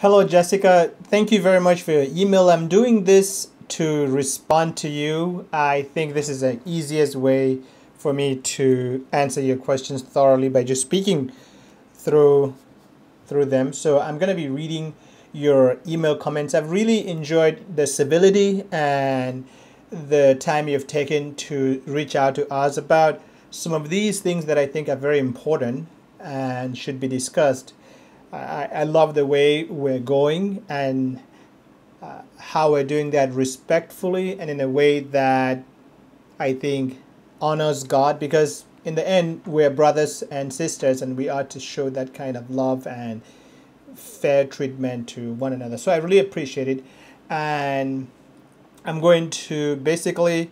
Hello, Jessica. Thank you very much for your email. I'm doing this to respond to you. I think this is the easiest way for me to answer your questions thoroughly by just speaking through them. So I'm going to be reading your email comments. I've really enjoyed the civility and the time you've taken to reach out to us about some of these things that I think are very important and should be discussed. I love the way we're going and how we're doing that respectfully and in a way that I think honors God, because in the end we're brothers and sisters and we ought to show that kind of love and fair treatment to one another. So I really appreciate it, and I'm going to basically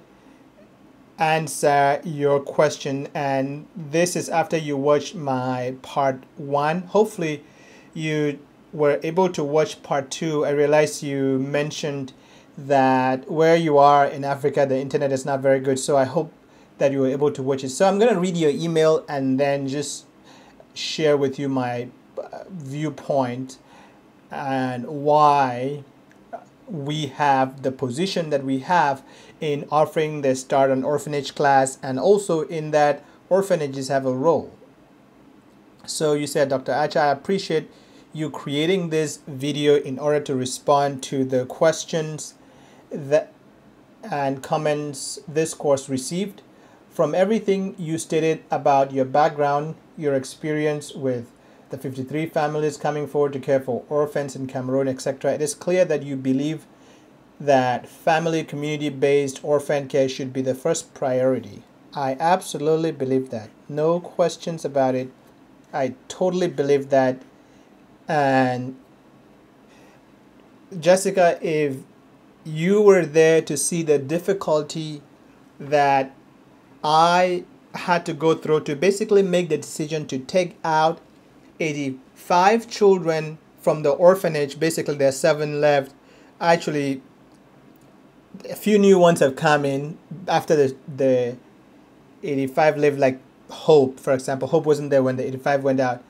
answer your question, and this is after you watch my part one. Hopefully you were able to watch part two. I realized you mentioned that where you are in Africa, the internet is not very good. So I hope that you were able to watch it. So I'm going to read your email and then just share with you my viewpoint and why we have the position that we have in offering the Start an Orphanage class, and also in that orphanages have a role. So you said, Dr. Acha, I appreciate you creating this video in order to respond to the questions that and comments this course received. From everything you stated about your background, your experience with the 53 families coming forward to care for orphans in Cameroon, etc., it is clear that you believe that family community-based orphan care should be the first priority. I absolutely believe that. No questions about it. I totally believe that. And Jessica, if you were there to see the difficulty that I had to go through to basically make the decision to take out 85 children from the orphanage, basically there are 7 left. Actually, a few new ones have come in after the 85 left, like Hope, for example. Hope wasn't there when the 85 went out.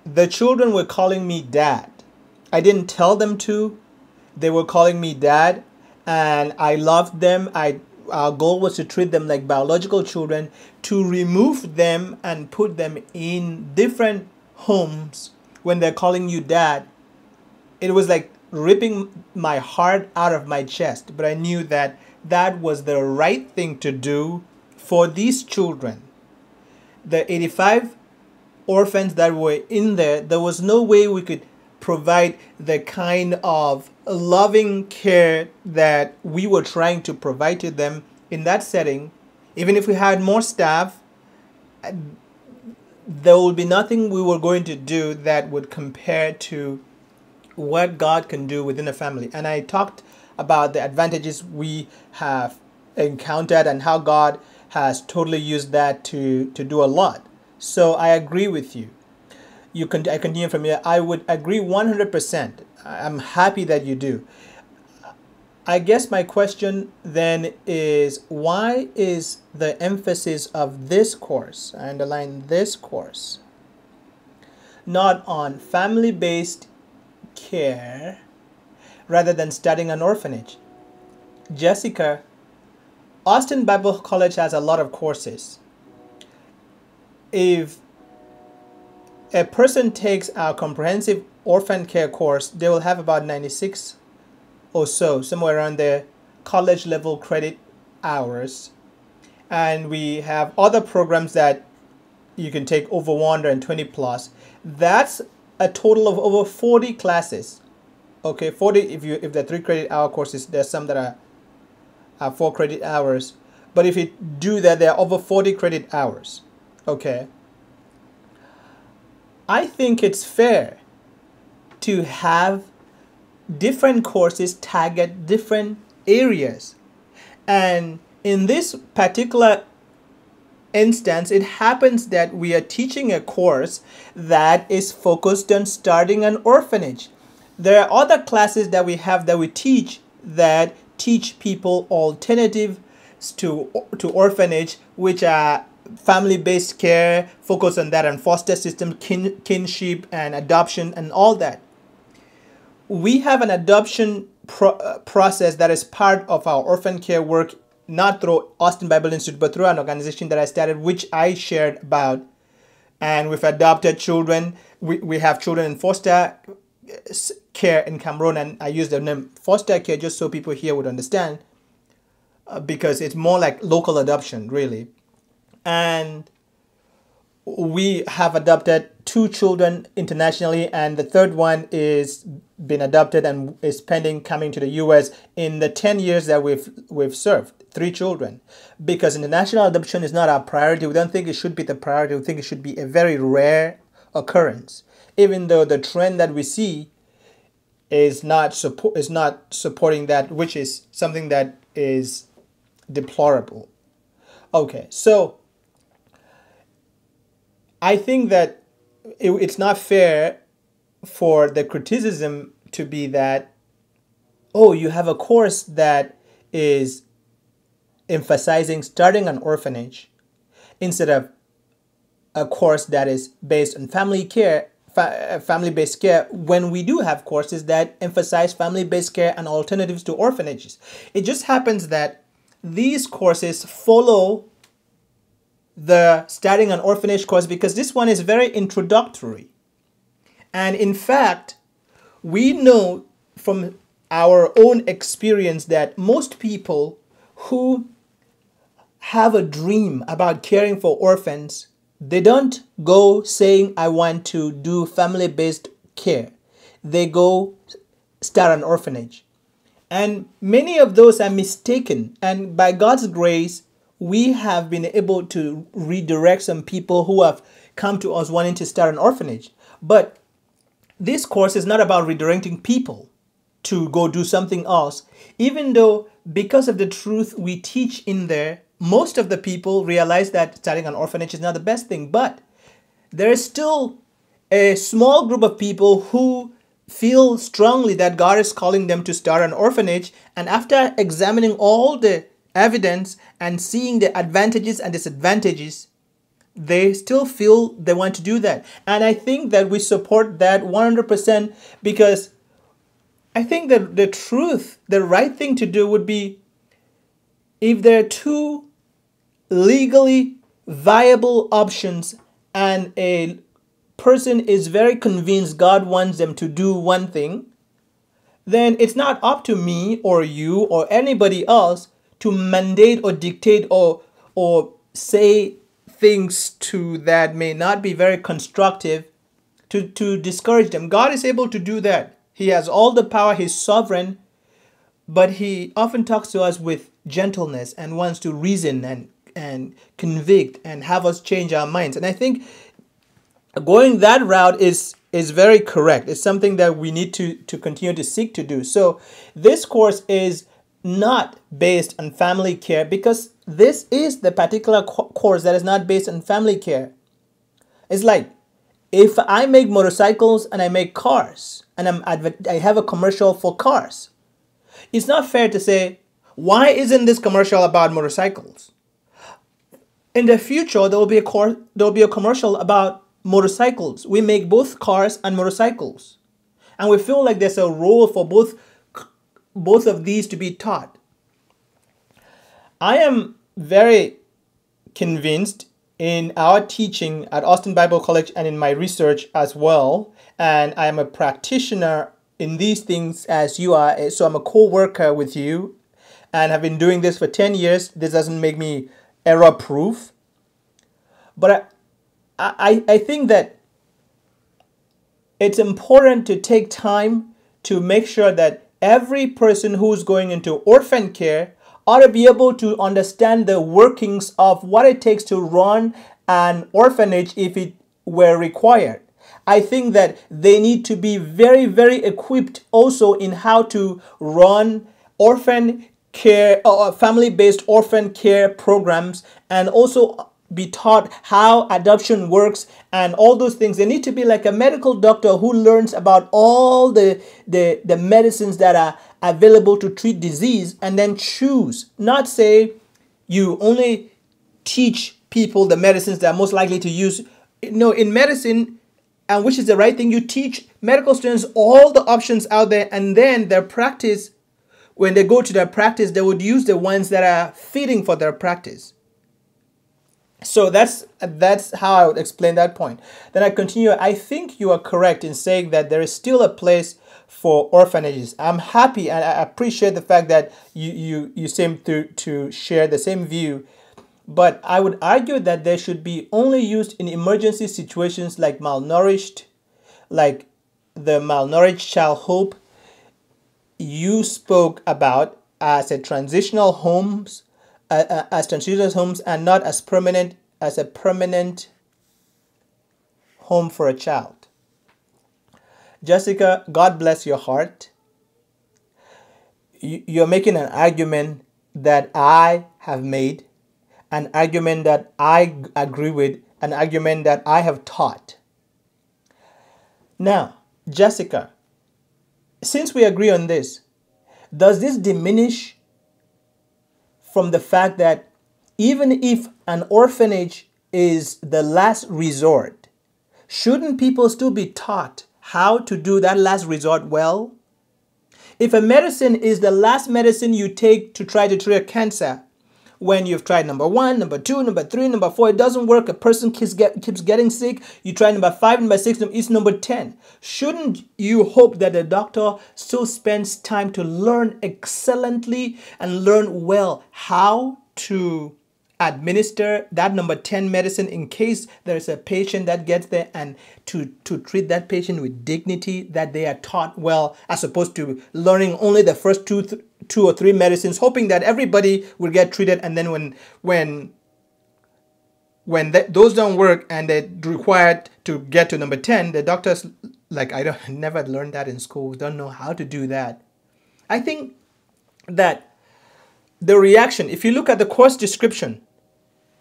The children were calling me dad. I didn't tell them to. They were calling me dad, and I loved them. Our goal was to treat them like biological children, to remove them and put them in different homes. When they're calling you dad, it was like ripping my heart out of my chest. But I knew that that was the right thing to do for these children. The 85 orphans that were in there was no way we could provide the kind of loving care that we were trying to provide to them in that setting. Even if we had more staff, there would be nothing we were going to do that would compare to what God can do within a family. And I talked about the advantages we have encountered and how God has totally used that to do a lot. So I agree with you. I continue from here. I would agree 100%. I'm happy that you do. I guess my question then is, why is the emphasis of this course, I underline this course, not on family-based care rather than starting an orphanage? Jessica, Austin Bible College has a lot of courses. If a person takes our comprehensive orphan care course, they will have about 96 or so, somewhere around there, college level credit hours. And we have other programs that you can take over 120 plus. That's a total of over 40 classes. Okay, 40 if they're 3 credit hour courses. There's some that are 4 credit hours. But if you do that, there are over 40 credit hours. Okay. I think it's fair to have different courses target different areas. And in this particular instance, it happens that we are teaching a course that is focused on starting an orphanage. There are other classes that we have that we teach that teach people alternatives to orphanage, which are family-based care, focus on that, and foster system, kinship and adoption and all that. we have an adoption process that is part of our orphan care work, not through Austin Bible Institute, but through an organization that I started, which I shared about. And we've adopted children. We have children in foster care in Cameroon, and I use the name foster care just so people here would understand, because it's more like local adoption, really. And we have adopted 2 children internationally, and the third one is been adopted and is pending coming to the U.S. in the 10 years that we've served. 3 children, because international adoption is not our priority. We don't think it should be the priority. We think it should be a very rare occurrence, even though the trend that we see is not supporting that, which is something that is deplorable. Okay, so I think that it's not fair for the criticism to be that, oh, you have a course that is emphasizing starting an orphanage instead of a course that is based on family care, family-based care, when we do have courses that emphasize family-based care and alternatives to orphanages. It just happens that these courses follow the starting an orphanage course because this one is very introductory. And in fact, we know from our own experience that most people who have a dream about caring for orphans, they don't go saying, I want to do family-based care. They go start an orphanage. And many of those are mistaken. And by God's grace, we have been able to redirect some people who have come to us wanting to start an orphanage. But this course is not about redirecting people to go do something else, even though because of the truth we teach in there, most of the people realize that starting an orphanage is not the best thing. But there is still a small group of people who feel strongly that God is calling them to start an orphanage. And after examining all the evidence and seeing the advantages and disadvantages, they still feel they want to do that. And I think that we support that 100%, because I think that the right thing to do would be, if there are 2 legally viable options and a person is very convinced God wants them to do one thing, then it's not up to me or you or anybody else to mandate or dictate or say things to that may not be very constructive to discourage them. God is able to do that. He has all the power. He's sovereign, but he often talks to us with gentleness and wants to reason and convict and have us change our minds. And I think going that route is very correct. It's something that we need to continue to seek to do. So this course is not based on family care, because this is the particular course that is not based on family care. It's like, if I make motorcycles and I make cars and I have a commercial for cars, it's not fair to say, why isn't this commercial about motorcycles? In the future, there will be a commercial about motorcycles. We make both cars and motorcycles, and we feel like there's a role for both of these to be taught. I am very convinced in our teaching at Austin Bible College and in my research as well, and I am a practitioner in these things as you are. So I'm a co-worker with you and have been doing this for 10 years. This doesn't make me error-proof. But I think that it's important to take time to make sure that every person who's going into orphan care ought to be able to understand the workings of what it takes to run an orphanage if it were required. I think that they need to be very, very equipped also in how to run orphan care or family-based orphan care programs, and also be taught how adoption works and all those things. They need to be like a medical doctor who learns about all the medicines that are available to treat disease, and then choose, not say you only teach people the medicines that are most likely to use. No, in medicine, and which is the right thing. You teach medical students all the options out there, and then their practice, when they go to their practice, they would use the ones that are fitting for their practice. So that's how I would explain that point. Then I continue. I think you are correct in saying that there is still a place for orphanages. I'm happy and I appreciate the fact that you seem to share the same view. But I would argue that they should be only used in emergency situations like malnourished, like the malnourished child hope you spoke about as a transitional homes, and not as a permanent home for a child. Jessica, God bless your heart. You're making an argument that I have made, an argument that I agree with, an argument that I have taught. Now, Jessica, since we agree on this, does this diminish from the fact that even if an orphanage is the last resort, shouldn't people still be taught how to do that last resort well? If a medicine is the last medicine you take to try to treat cancer, when you've tried number 1, number 2, number 3, number 4, it doesn't work, a person keeps getting sick, you try number 5, number 6, it's number 10. Shouldn't you hope that the doctor still spends time to learn excellently and learn well how to administer that number 10 medicine in case there is a patient that gets there, and to treat that patient with dignity, that they are taught well, as opposed to learning only the first two or three medicines, hoping that everybody will get treated, and then when those don't work and they're required to get to number 10, the doctors, like, I never learned that in school, don't know how to do that. I think that the reaction, if you look at the course description,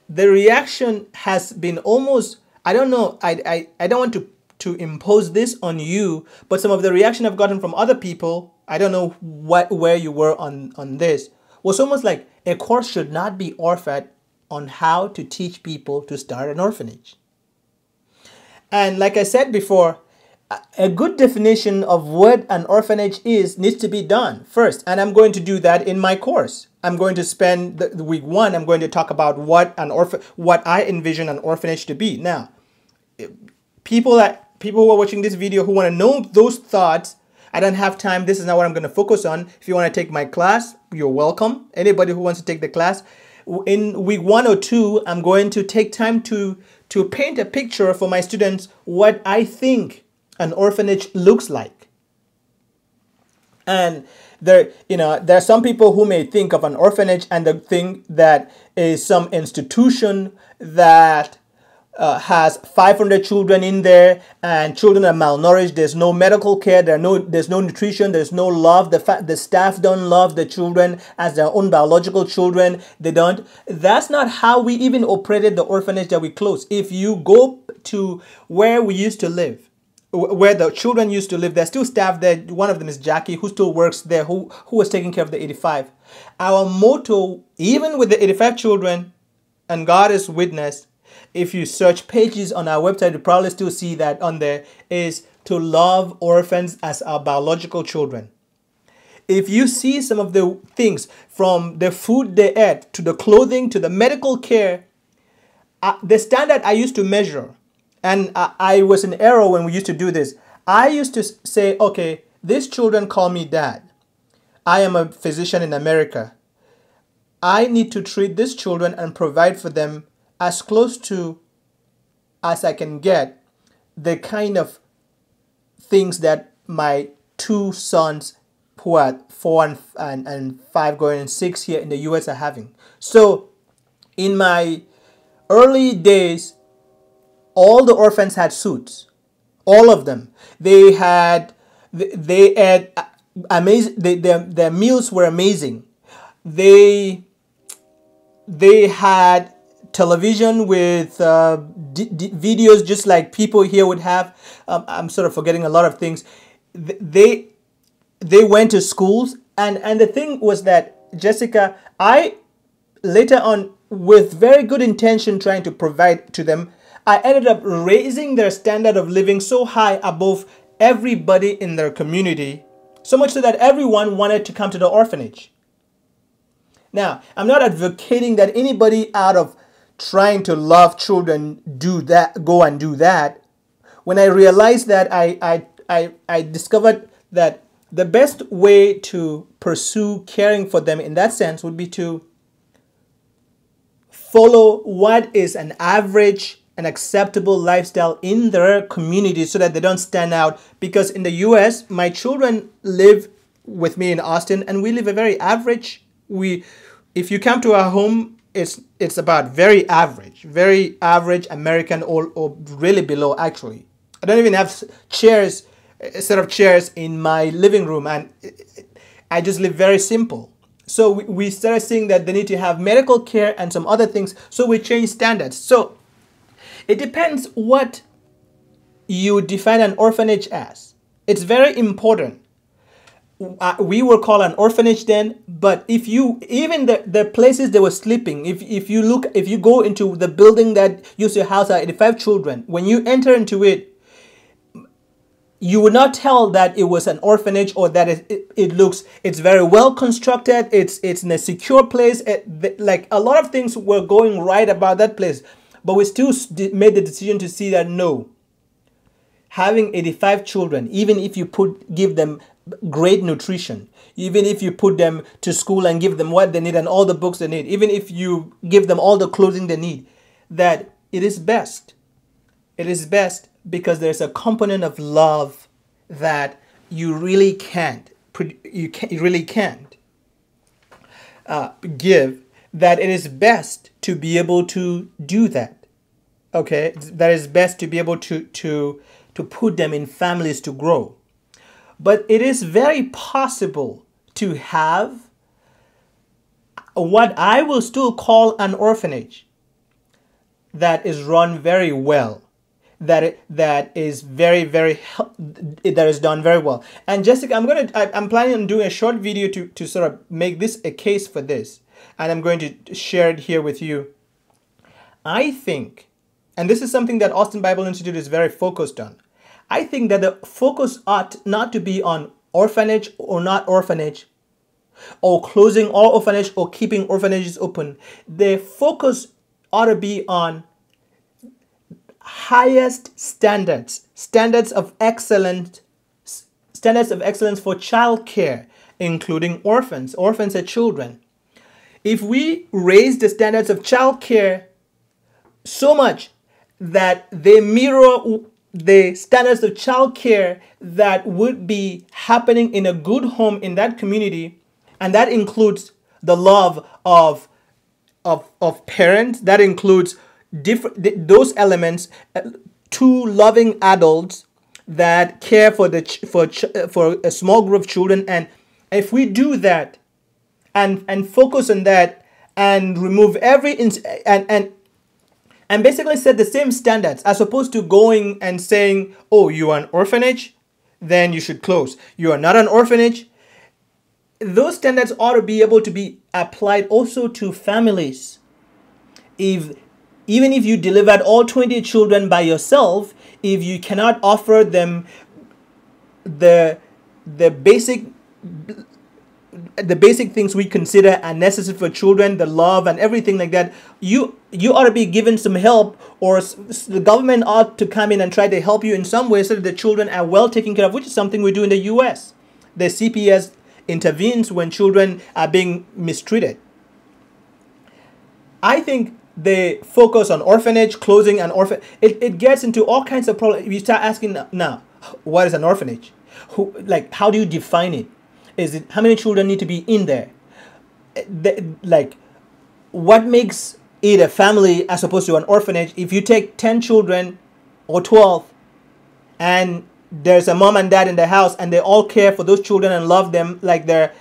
the reaction has been almost, I don't know, I don't want to impose this on you, but some of the reaction I've gotten from other people, I don't know where you were on this, was almost like a course should not be offered on how to teach people to start an orphanage. And like I said before, a good definition of what an orphanage is needs to be done first. And I'm going to do that in my course. I'm going to spend the week 1, I'm going to talk about what I envision an orphanage to be. Now, people who are watching this video who want to know those thoughts, I don't have time. This is not what I'm going to focus on. If you want to take my class, you're welcome. Anybody who wants to take the class, in week 1 or 2, I'm going to take time to paint a picture for my students what I think an orphanage looks like. And there are some people who may think of an orphanage and they think that is some institution that has 500 children in there, and children are malnourished. There's no medical care. There's no nutrition. There's no love. The staff don't love the children as their own biological children. They don't. That's not how we even operated the orphanage that we closed. If you go to where we used to live, where the children used to live, there's still staff there. One of them is Jackie, who still works there, who was taking care of the 85. Our motto, even with the 85 children, and God is witness, if you search pages on our website, you probably still see that on there, is to love orphans as our biological children. If you see some of the things, from the food they ate, to the clothing, to the medical care, the standard I used to measure, and I was in error when we used to do this. I used to say, okay, these children call me dad. I am a physician in America. I need to treat these children and provide for them as close to as I can get the kind of things that my 2 sons who are 4 and 5 going on 6 here in the US are having. So in my early days, all the orphans had suits, all of them. They had amazing. Their meals were amazing. They had television with videos just like people here would have. I'm sort of forgetting a lot of things. They went to schools, and the thing was that, Jessica, I later on, with very good intention, trying to provide to them, I ended up raising their standard of living so high above everybody in their community, so much so that everyone wanted to come to the orphanage. Now, I'm not advocating that anybody out of trying to love children do that, go and do that. When I realized that, I discovered that the best way to pursue caring for them in that sense would be to follow what is an average and acceptable lifestyle in their community so that they don't stand out. Because in the US, my children live with me in Austin and we live a very average. If you come to our home, it's about very average American or really below actually. I don't even have chairs, a set of chairs in my living room, and I just live very simple. So we started seeing that they need to have medical care and some other things. So we changed standards. So it depends what you define an orphanage as. It's very important. We were called an orphanage then, but if you, even the places they were sleeping, if you go into the building that used to house our 85 children, when you enter into it, you would not tell that it was an orphanage or that it's very well constructed. It's in a secure place. Like a lot of things were going right about that place, but we still made the decision to see that no, having 85 children, even if you give them great nutrition, even if you put them to school and give them what they need and all the books they need, even if you give them all the clothing they need, that it is best. It is best because there's a component of love that you really can't give, that it is best to be able to do that. Okay, that is best to be able to put them in families to grow. But it is very possible to have what I will still call an orphanage that is run very well, that is done very well. And Jessica, I'm planning on doing a short video to sort of make this a case for this, and I'm going to share it here with you. I think, and this is something that Austin Bible Institute is very focused on, I think that the focus ought not to be on orphanage or not orphanage, or closing all orphanage or keeping orphanages open. The focus ought to be on highest standards of excellence for childcare, including orphans. Orphans are children. If we raise the standards of childcare so much that they mirror the standards of childcare that would be happening in a good home in that community, and that includes the love of parents, that includes those elements, two loving adults that care for a small group of children, and if we do that and focus on that and remove and basically set the same standards, as opposed to going and saying, oh, you are an orphanage, then you should close. You are not an orphanage. Those standards ought to be able to be applied also to families. Even if you delivered all 20 children by yourself, if you cannot offer them the basic things we consider are necessary for children, the love and everything like that, you ought to be given some help, or the government ought to come in and try to help you in some way so that the children are well taken care of, which is something we do in the US. The CPS intervenes when children are being mistreated. I think the focus on orphanage, closing an orphan, it gets into all kinds of problems. You start asking now, what is an orphanage? How do you define it? Is it how many children need to be in there? What makes it a family as opposed to an orphanage? If you take 10 children or 12 and there's a mom and dad in the house and they all care for those children and love them like their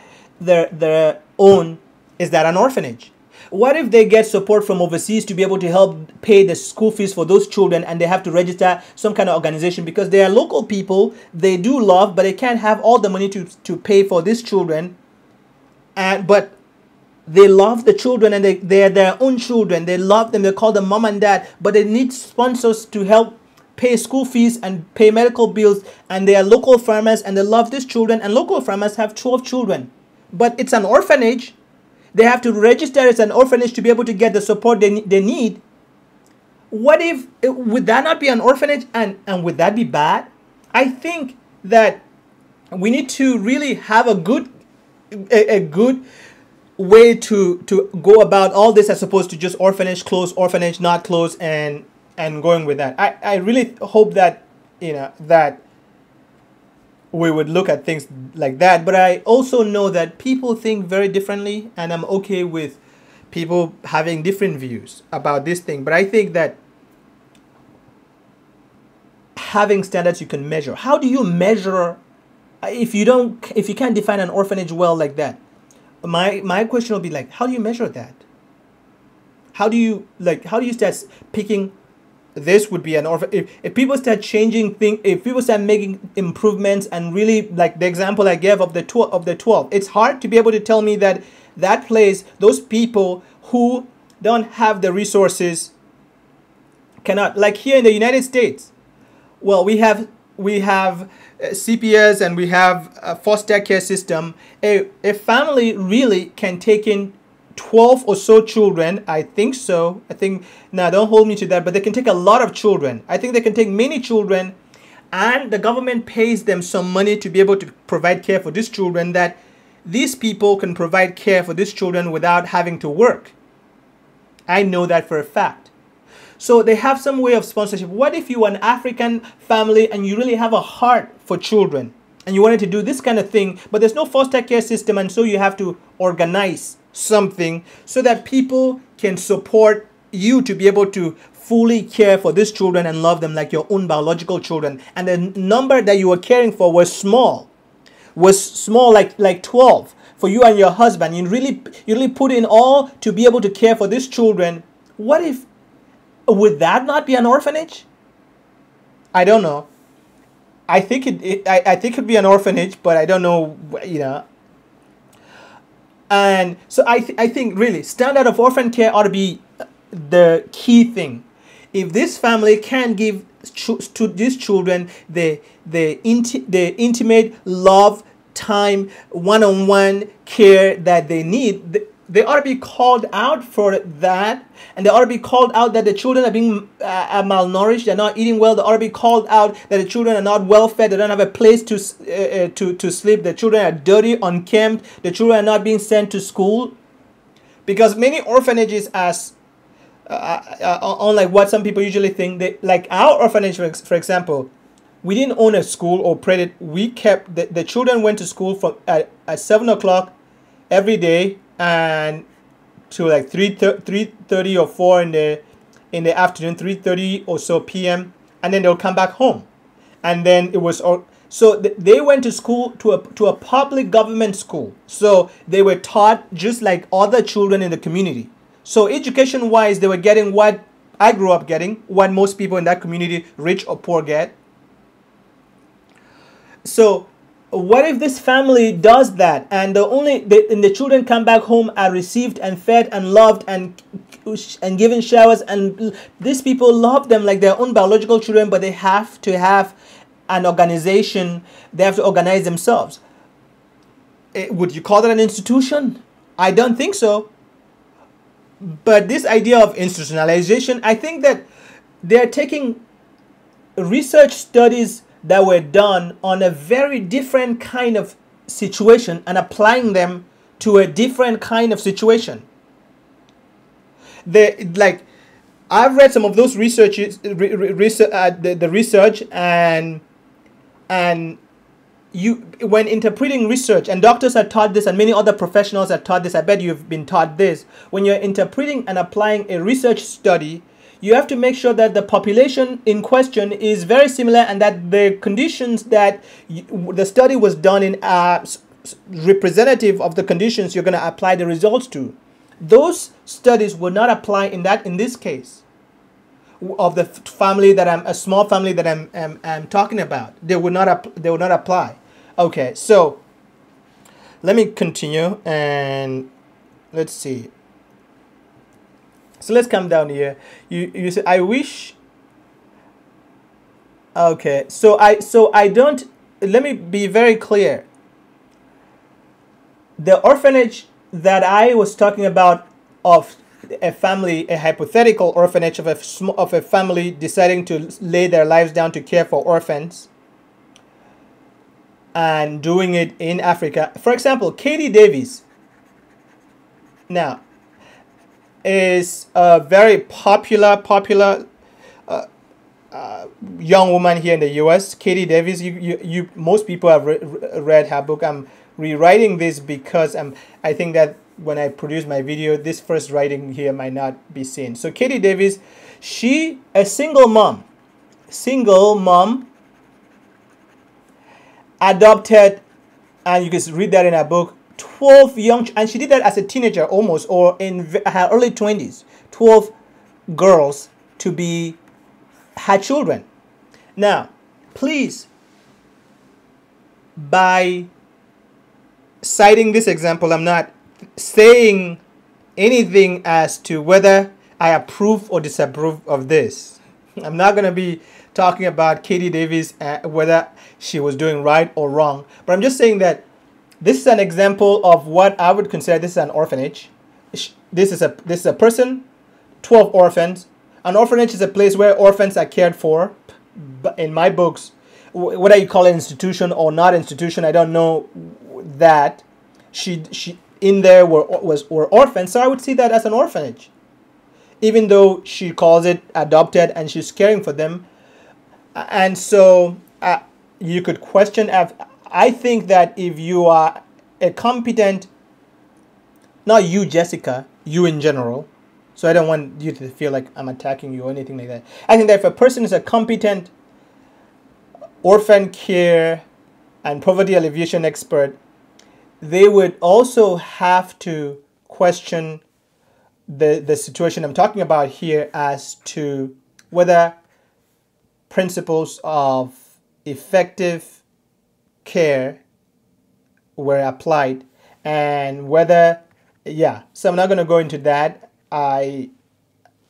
own, is that an orphanage? What if they get support from overseas to be able to help pay the school fees for those children, and they have to register some kind of organization because they are local people, they do love, but they can't have all the money to pay for these children, but They love the children, and they're their own children. They love them. They call them mom and dad, but they need sponsors to help pay school fees and pay medical bills. And they are local farmers, and they love these children. And local farmers have 12 children, but it's an orphanage. They have to register as an orphanage to be able to get the support they need. What if, would that not be an orphanage, and would that be bad? I think that we need to really have a good way to go about all this, as opposed to just orphanage close, orphanage not close, and going with that. I really hope that, that we would look at things like that. But I also know that people think very differently, and I'm okay with people having different views about this thing. But I think that having standards you can measure. How do you measure if you can't define an orphanage well like that? My question will be like, how do you measure that? How do you start picking, this would be an orphan? If people start changing things, if people start making improvements, and really, like the example I gave of the 12, it's hard to be able to tell me that that place, those people who don't have the resources cannot, like here in the United States. Well, we have CPS, and we have a foster care system. A family really can take in 12 or so children. I think so. Now don't hold me to that, but they can take a lot of children. I think they can take many children, and the government pays them some money to be able to provide care for these children, that these people can provide care for these children without having to work. I know that for a fact. So they have some way of sponsorship. What if you are an African family and you really have a heart for children, and you wanted to do this kind of thing, but there's no foster care system, and so you have to organize something so that people can support you to be able to fully care for these children and love them like your own biological children. And the number that you were caring for was small, like 12 for you and your husband. You really put in all to be able to care for these children. What if, would that not be an orphanage? I don't know. I think it'd be an orphanage, but I don't know, And so I think really standard of orphan care ought to be the key thing. If this family can give to these children the intimate love, time, one-on-one care that they need, they ought to be called out for that, and they ought to be called out that the children are being malnourished, they're not eating well. They ought to be called out that the children are not well fed, they don't have a place to sleep, the children are dirty, unkempt, the children are not being sent to school. Because many orphanages, as unlike what some people usually think, like our orphanage, for example, we didn't own a school or pray it. We kept the children went to school from at 7 o'clock every day, and to like 3:30 or 4 in the afternoon, 3:30 or so p.m., and then they'll come back home. And then it was so they went to school, to a public government school, so they were taught just like other children in the community. So education wise, they were getting what I grew up getting, what most people in that community, rich or poor, get. So what if this family does that, and the children come back home, are received and fed and loved and given showers, and these people love them like their own biological children, but they have to have an organization. They have to organize themselves. Would you call that an institution? I don't think so. But this idea of institutionalization, I think that they're taking research studies that were done on a very different kind of situation and applying them to a different kind of situation. I've read some of those researches, the research, and when interpreting research, and doctors are taught this, and many other professionals are taught this. I bet you've been taught this. When you're interpreting and applying a research study, you have to make sure that the population in question is very similar, and that the conditions that the study was done in are representative of the conditions you're going to apply the results to. Those studies would not apply in this case of the family that a small family that I'm talking about. They would not apply. Okay, so let me continue, and let's see. So let's come down here. You say, I wish. Okay, so I don't. Let me be very clear. The orphanage that I was talking about, of a family, a hypothetical orphanage of a family deciding to lay their lives down to care for orphans and doing it in Africa. For example, Katie Davis now is a very popular young woman here in the U.S. Katie Davis. You most people have read her book. I'm rewriting this because I think that when I produce my video, this first writing here might not be seen. So Katie Davis, she a single mom, adopted, and you can read that in her book, 12 young, and she did that as a teenager almost, or in her early 20s, 12 girls to be her children. Now, please, by citing this example, I'm not saying anything as to whether I approve or disapprove of this. I'm not going to be talking about Katie Davis, whether she was doing right or wrong, but I'm just saying that this is an example of what I would consider this is an orphanage. This is a person, 12 orphans. An orphanage is a place where orphans are cared for. But in my books, whether you call it institution or not institution, I don't know that. She in there were orphans, so I would see that as an orphanage, even though she calls it adopted and she's caring for them. And so you could question. I think that if you are a competent, not you, Jessica, you in general. So I don't want you to feel like I'm attacking you or anything like that. I think that if a person is a competent orphan care and poverty alleviation expert, they would also have to question the situation I'm talking about here as to whether principles of effective care were applied and whether, yeah. So I'm not going to go into that. I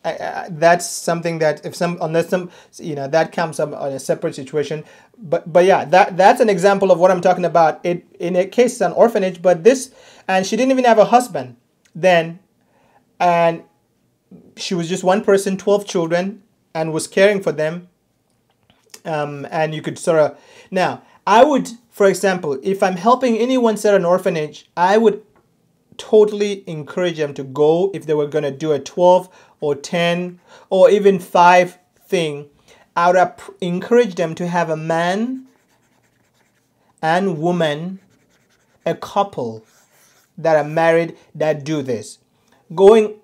that's something that unless that comes up on a separate situation, but yeah, that's an example of what I'm talking about. It in a case it's an orphanage, but this, and she didn't even have a husband then, and she was just one person, 12 children, and was caring for them. And you could sort of, now I would, for example, if I'm helping anyone set an orphanage, I would totally encourage them to go. If they were going to do a 12 or 10 or even 5 thing, I would encourage them to have a man and woman, a couple that are married that do this. Going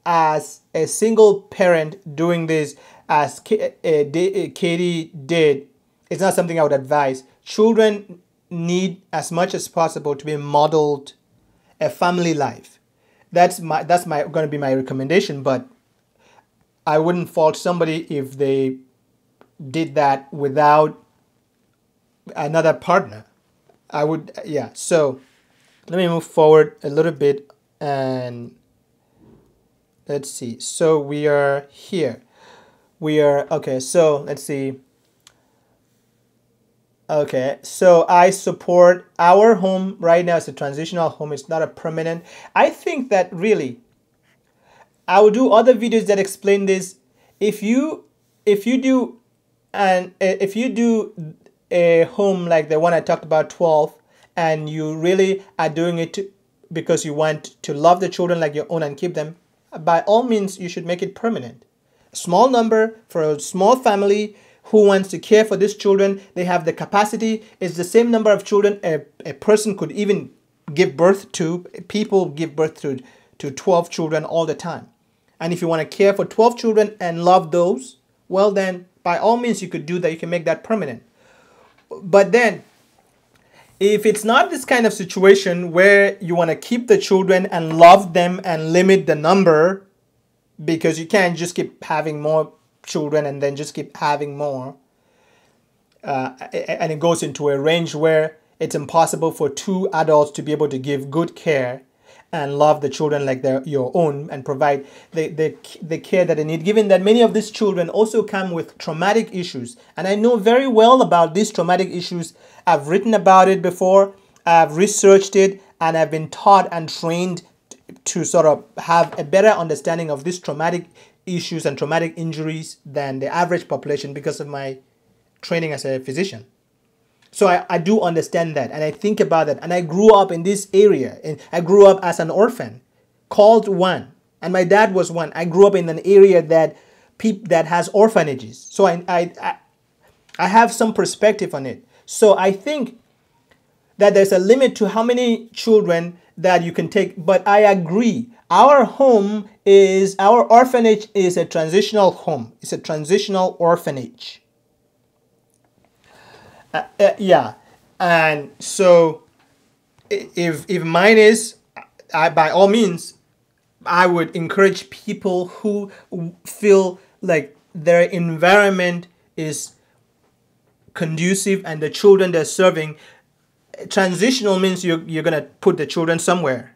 as a single parent doing this as Katie did, it's not something I would advise. Children need as much as possible to be modeled a family life. That's going to be my recommendation, but I wouldn't fault somebody if they did that without another partner. I would, yeah. So let me move forward a little bit and let's see. So we are here. Okay, so let's see. Okay, so I support our home right now. It's a transitional home. It's not a permanent. I think that really, I will do other videos that explain this. If you do a home like the one I talked about, 12, and you really are doing it because you want to love the children like your own and keep them, by all means, you should make it permanent. A small number for a small family who wants to care for these children. They have the capacity. It's the same number of children a person could even give birth to. People give birth to 12 children all the time. And if you want to care for 12 children and love those, well then, by all means, you could do that. You can make that permanent. But then, if it's not this kind of situation where you want to keep the children and love them and limit the number, because you can't just keep having more children and then just keep having more, and it goes into a range where it's impossible for 2 adults to be able to give good care, and love the children like they're your own and provide the care that they need, given that many of these children also come with traumatic issues. And I know very well about these traumatic issues. I've written about it before, I've researched it, and I've been taught and trained to sort of have a better understanding of these traumatic issues and traumatic injuries than the average population because of my training as a physician. So I do understand that, and I think about that, and I grew up in this area, and I grew up as an orphan, called one, and my dad was one. I grew up in an area that has orphanages, so I have some perspective on it. So I think that there's a limit to how many children that you can take, but I agree. Our orphanage is a transitional home. It's a transitional orphanage. Yeah, and so if mine is, by all means, I would encourage people who feel like their environment is conducive and the children they're serving. Transitional means you're gonna put the children somewhere.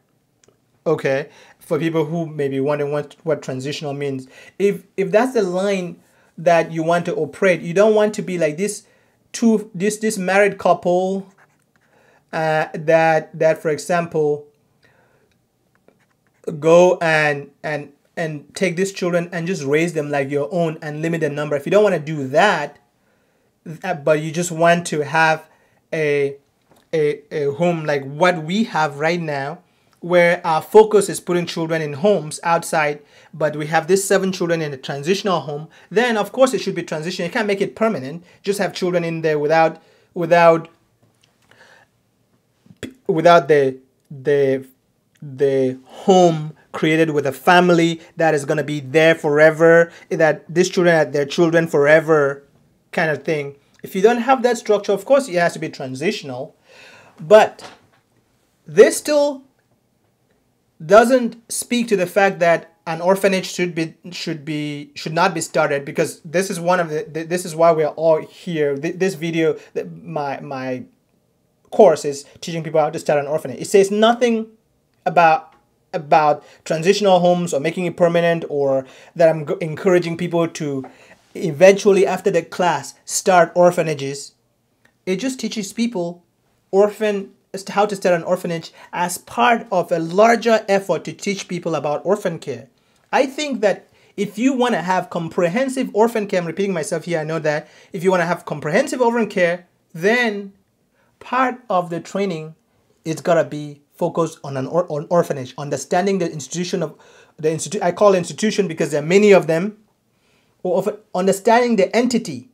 Okay, for people who may be wondering what transitional means, if that's the line that you want to operate, you don't want to be like this married couple that for example go and take these children and just raise them like your own and limit the number. If you don't want to do that, but you just want to have a home like what we have right now, where our focus is putting children in homes outside, but we have these 7 children in a transitional home, then of course it should be transition. You can't make it permanent. Just have children in there without the home created with a family that is going to be there forever, that these children are their children forever kind of thing. If you don't have that structure, of course it has to be transitional, but this still doesn't speak to the fact that an orphanage should not be started, because this is this is why we are all here. This video, my course is teaching people how to start an orphanage. It says nothing about transitional homes or making it permanent, or that I'm encouraging people to eventually after the class start orphanages. It just teaches people how to start an orphanage as part of a larger effort to teach people about orphan care. I think that if you want to have comprehensive orphan care, I'm repeating myself here, I know that. If you want to have comprehensive orphan care, then part of the training is got to be focused on on orphanage, understanding the institution of the institute. I call it institution because there are many of them. Or understanding the entity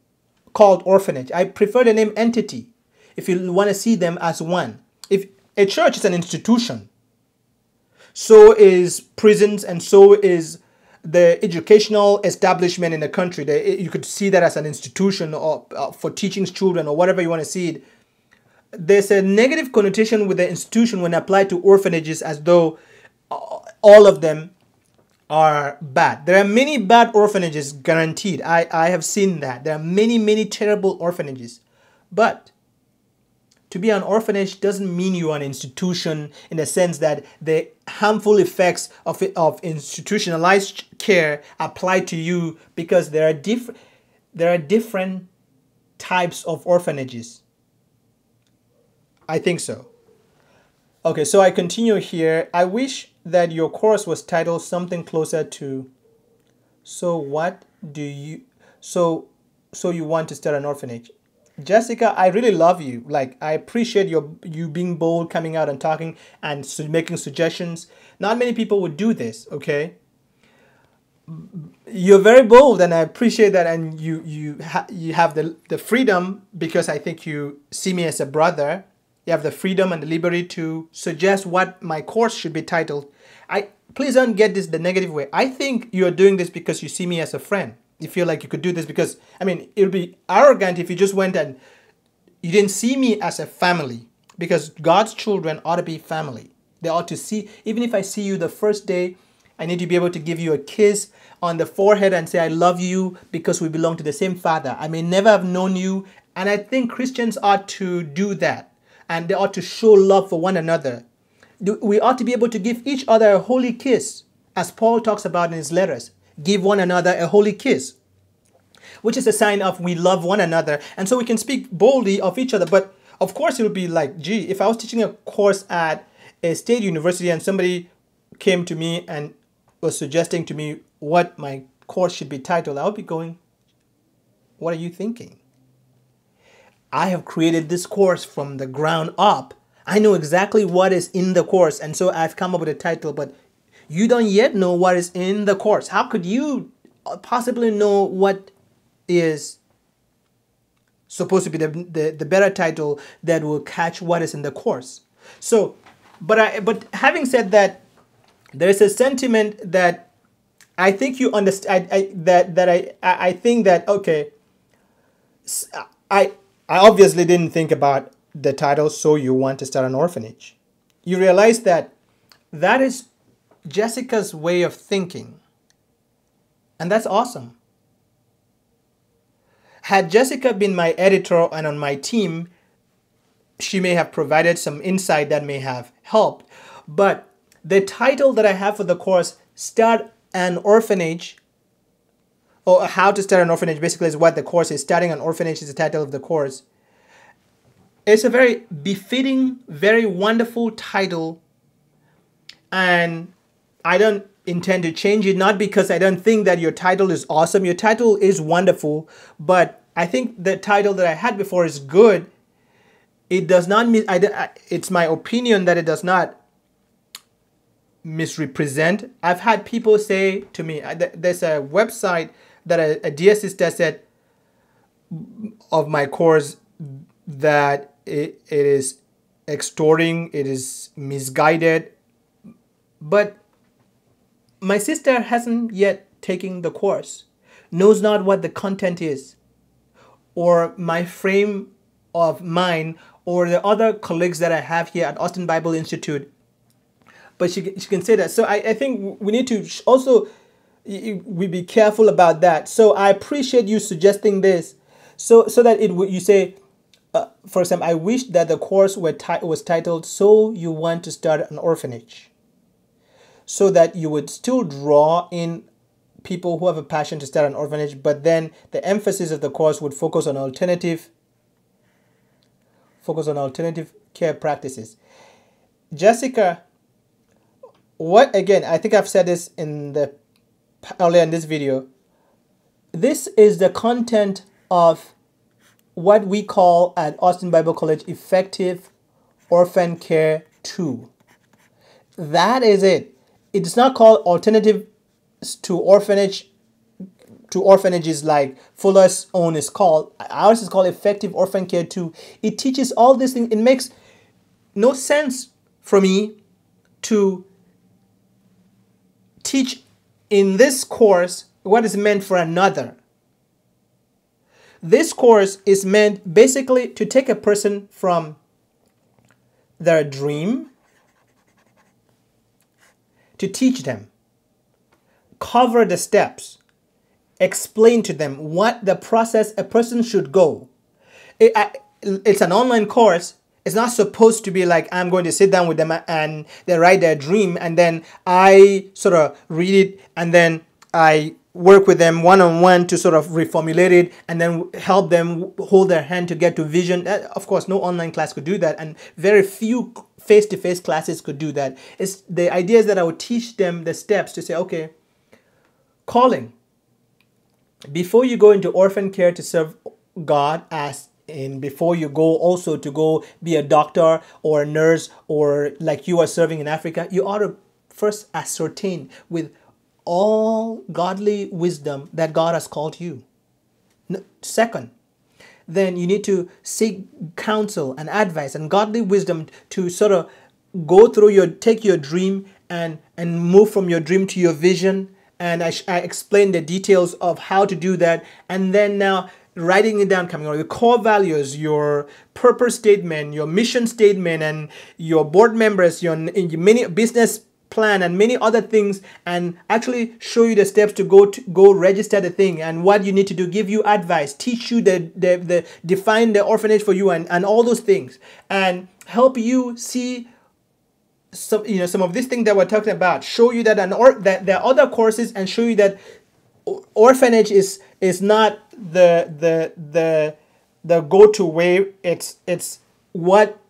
called orphanage. I prefer the name entity if you want to see them as one. If a church is an institution, so is prisons, and so is the educational establishment in the country. You could see that as an institution, or for teaching children, or whatever you want to see it. There's a negative connotation with the institution when applied to orphanages, as though all of them are bad. There are many bad orphanages, guaranteed. I have seen that. There are many terrible orphanages. But to be an orphanage doesn't mean you are an institution, in the sense that the harmful effects of institutionalized care apply to you, because there are different types of orphanages. I think so. Okay, so I continue here. I wish that your course was titled something closer to so you want to start an orphanage. Jessica, I really love you. Like, I appreciate you being bold, coming out and talking and making suggestions. Not many people would do this, okay? You're very bold, and I appreciate that, and you have the freedom, because I think you see me as a brother. You have the freedom and the liberty to suggest what my course should be titled. Please don't get this the negative way. I think you're doing this because you see me as a friend. You feel like you could do this because, I mean, it would be arrogant if you just went and you didn't see me as a family, because God's children ought to be family. They ought to see, even if I see you the first day, I need to be able to give you a kiss on the forehead and say, I love you because we belong to the same Father. I may never have known you, and I think Christians ought to do that, and they ought to show love for one another. We ought to be able to give each other a holy kiss, as Paul talks about in his letters. Give one another a holy kiss, which is a sign of we love one another. And so we can speak boldly of each other. But of course, it would be like, gee, if I was teaching a course at a state university and somebody came to me and was suggesting to me what my course should be titled, I would be going, what are you thinking? I have created this course from the ground up. I know exactly what is in the course, and so I've come up with a title, but you don't yet know what is in the course. How could you possibly know what is supposed to be the better title that will catch what is in the course? So, but having said that, there is a sentiment that I think you understand. I think that, okay, I obviously didn't think about the title, So You Want to Start an Orphanage. You realize that that is Jessica's way of thinking. And that's awesome. Had Jessica been my editor and on my team, she may have provided some insight that may have helped. But the title that I have for the course, Start an Orphanage, or How to Start an Orphanage, basically is what the course is. Starting an Orphanage is the title of the course. It's a very befitting, very wonderful title, and I don't intend to change it, not because I don't think that your title is awesome. Your title is wonderful, but I think the title that I had before is good. It does not it's my opinion that it does not misrepresent. I've had people say to me, there's a website that a dear sister said of my course that it is extorting, it is misguided. But my sister hasn't yet taken the course, knows not what the content is, or my frame of mind, or the other colleagues that I have here at Austin Bible Institute. But she can say that. So I think we need to also we be careful about that. So I appreciate you suggesting this, so that you say, for example, I wish that the course was titled So You Want to Start an Orphanage, so that you would still draw in people who have a passion to start an orphanage, but then the emphasis of the course would focus on alternative care practices. Jessica, I think I've said this earlier in this video. This is the content of what we call at Austin Bible College Effective Orphan Care 2. That is it. It's not called Alternatives to Orphanage, to Orphanages like Fuller's own is called. Ours is called Effective Orphan Care 2. It teaches all these things. It makes no sense for me to teach in this course what is meant for another. This course is meant basically to take a person from their dream, to teach them, cover the steps, explain to them what the process a person should go. It's an online course. It's not supposed to be like I'm going to sit down with them and they write their dream and then I sort of read it and then I work with them one-on-one to sort of reformulate it and then help them hold their hand to get to vision. Of course, no online class could do that, and very few face-to-face classes could do that. It's the idea is that I would teach them the steps to say, okay, calling. Before you go into orphan care to serve God, before you go also to go be a doctor or a nurse or like you are serving in Africa, you ought to first ascertain with all godly wisdom that God has called you. Second, then you need to seek counsel and advice and godly wisdom to sort of go through take your dream and move from your dream to your vision. And I explain the details of how to do that. And then now writing it down, coming on your core values, your purpose statement, your mission statement, and your board members, your many business plan and many other things, and actually show you the steps to go register the thing and what you need to do, give you advice, teach you the define the orphanage for you and all those things, and help you see some of these things that we're talking about, show you that that there are other courses, and show you that orphanage is not the go-to way. It's what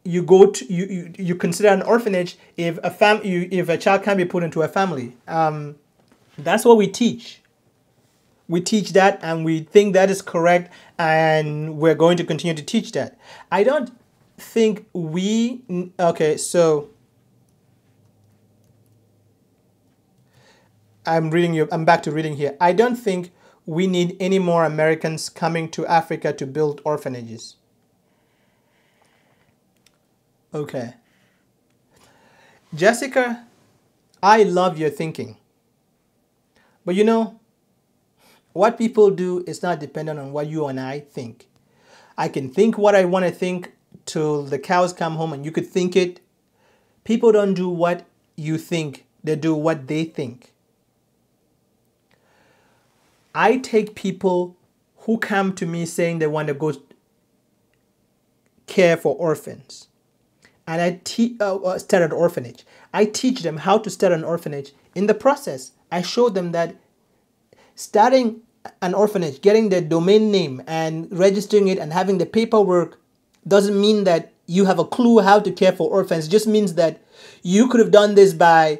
you go to, you consider an orphanage if if a child can be put into a family. That's what we teach. We teach that, and we think that is correct, and we're going to continue to teach that. I don't think we... Okay, so I'm back to reading here. I don't think we need any more Americans coming to Africa to build orphanages. Okay. Jessica, I love your thinking. But you know, what people do is not dependent on what you and I think. I can think what I want to think till the cows come home, and you could think it. People don't do what you think. They do what they think. I take people who come to me saying they want to go care for orphans, and I start an orphanage. I teach them how to start an orphanage. In the process, I show them that starting an orphanage, getting the domain name and registering it and having the paperwork doesn't mean that you have a clue how to care for orphans. It just means that you could have done this by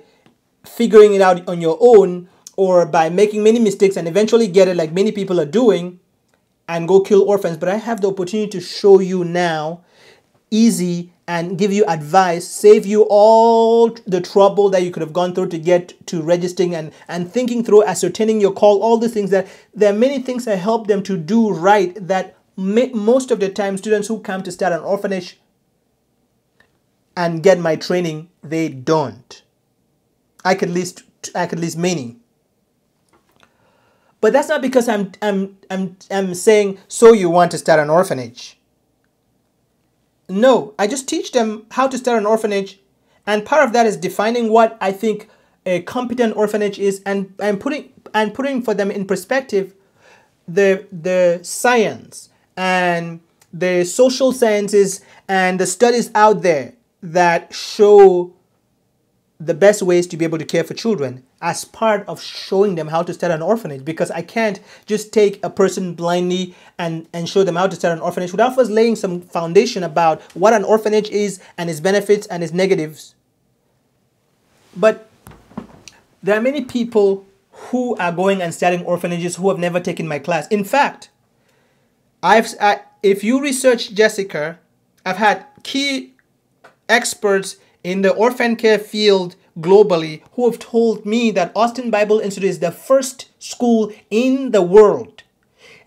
figuring it out on your own, or by making many mistakes and eventually get it like many people are doing and go kill orphans. But I have the opportunity to show you now, easy, and give you advice, save you all the trouble that you could have gone through to get to registering and thinking through, ascertaining your call, all the things that there are many things I help them to do right that most of the time students who come to start an orphanage and get my training, they don't. I could list many. But that's not because I'm saying, so you want to start an orphanage. No, I just teach them how to start an orphanage, and part of that is defining what I think a competent orphanage is, and putting for them in perspective the science and the social sciences and the studies out there that show the best ways to be able to care for children as part of showing them how to start an orphanage. Because I can't just take a person blindly and show them how to start an orphanage without first laying some foundation about what an orphanage is and its benefits and its negatives. But there are many people who are going and starting orphanages who have never taken my class. In fact, if you research Jessica, I've had key experts in the orphan care field globally who have told me that Austin Bible Institute is the first school in the world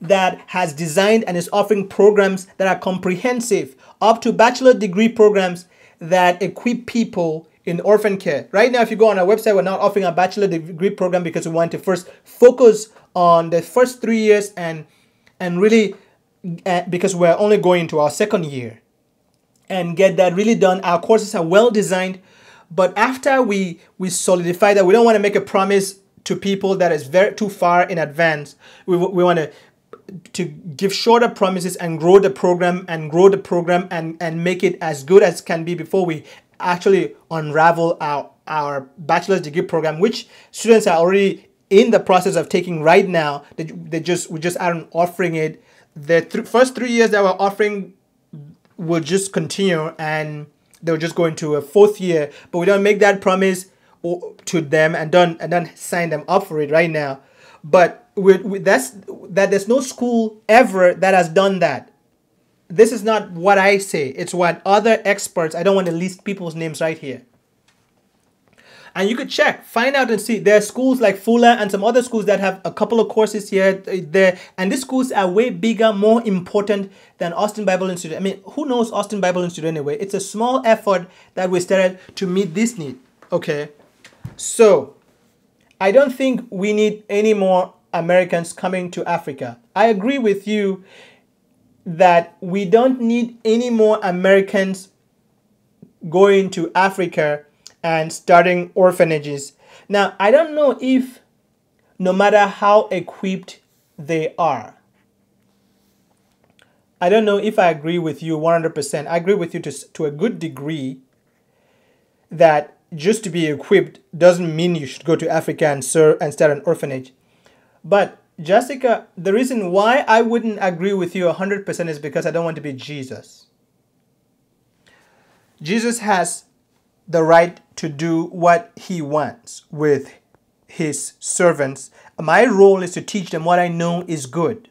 that has designed and is offering programs that are comprehensive, up to bachelor degree programs that equip people in orphan care. Right now, if you go on our website, we're not offering a bachelor degree program because we want to first focus on the first 3 years and really because we're only going into our second year and get that really done. Our courses are well designed, but after we solidify that, we don't want to make a promise to people that is too far in advance. We want to give shorter promises and grow the program and make it as good as can be before we actually unravel our bachelor's degree program, which students are already in the process of taking right now. We just aren't offering it. The first 3 years that we're offering will just continue, and they'll just go into a fourth year, but we don't make that promise to them and don't sign them up for it right now. But there's no school ever that has done that. This is not what I say. It's what other experts, I don't want to list people's names right here. And you could check, find out and see. There are schools like Fuller and some other schools that have a couple of courses here, there. And these schools are way bigger, more important than Austin Bible Institute. I mean, who knows Austin Bible Institute anyway? It's a small effort that we started to meet this need. Okay. So, I don't think we need any more Americans coming to Africa. I agree with you that we don't need any more Americans going to Africa and starting orphanages. Now, I don't know if, no matter how equipped they are, I don't know if I agree with you 100%. I agree with you to a good degree that just to be equipped doesn't mean you should go to Africa and serve and start an orphanage. But Jessica, the reason why I wouldn't agree with you 100% is because I don't want to be Jesus. Jesus has the right to do what he wants with his servants. My role is to teach them what I know is good,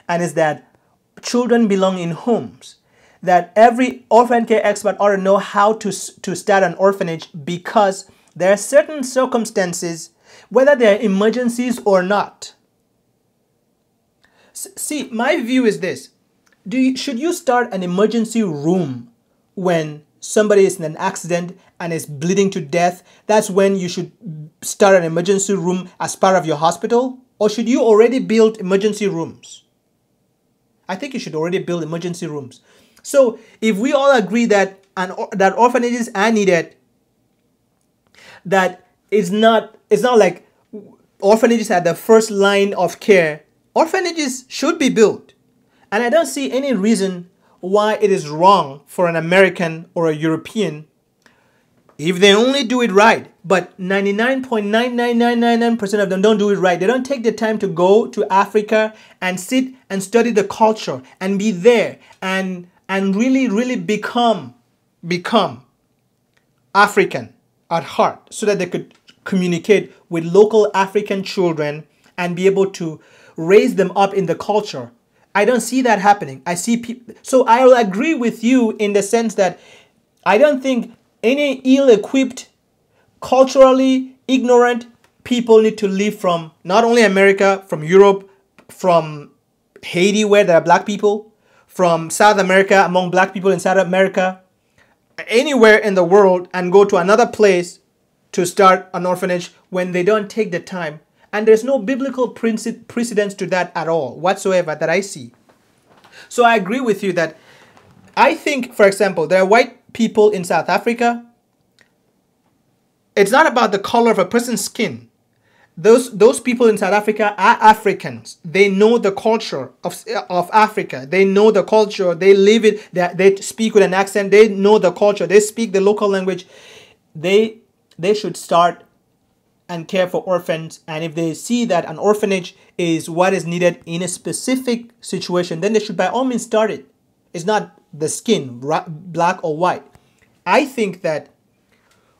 and is that children belong in homes. That every orphan care expert ought to know how to start an orphanage, because there are certain circumstances, whether they're emergencies or not. See, my view is this. Should you start an emergency room when somebody is in an accident and is bleeding to death? That's when you should start an emergency room as part of your hospital? Or should you already build emergency rooms? I think you should already build emergency rooms. So if we all agree that that orphanages are needed, that it's not like orphanages are the first line of care, orphanages should be built. And I don't see any reason why it is wrong for an American or a European if they only do it right. But 99.99999% of them don't do it right. They don't take the time to go to Africa and sit and study the culture and be there and really become African at heart, so that they could communicate with local African children and be able to raise them up in the culture. I don't see that happening. I see people. So I will agree with you in the sense that I don't think any ill-equipped, culturally ignorant people need to leave from not only America, from Europe, from Haiti, where there are black people, from South America, among black people in South America, anywhere in the world, and go to another place to start an orphanage when they don't take the time. And there's no biblical precedence to that at all, whatsoever, that I see. So I agree with you that I think, for example, there are white people in South Africa. It's not about the color of a person's skin. Those people in South Africa are Africans. They know the culture of Africa. They know the culture. They live it. They speak with an accent. They know the culture. They speak the local language. They should start and care for orphans. And if they see that an orphanage is what is needed in a specific situation, then they should by all means start it. It's not the skin, black or white. I think that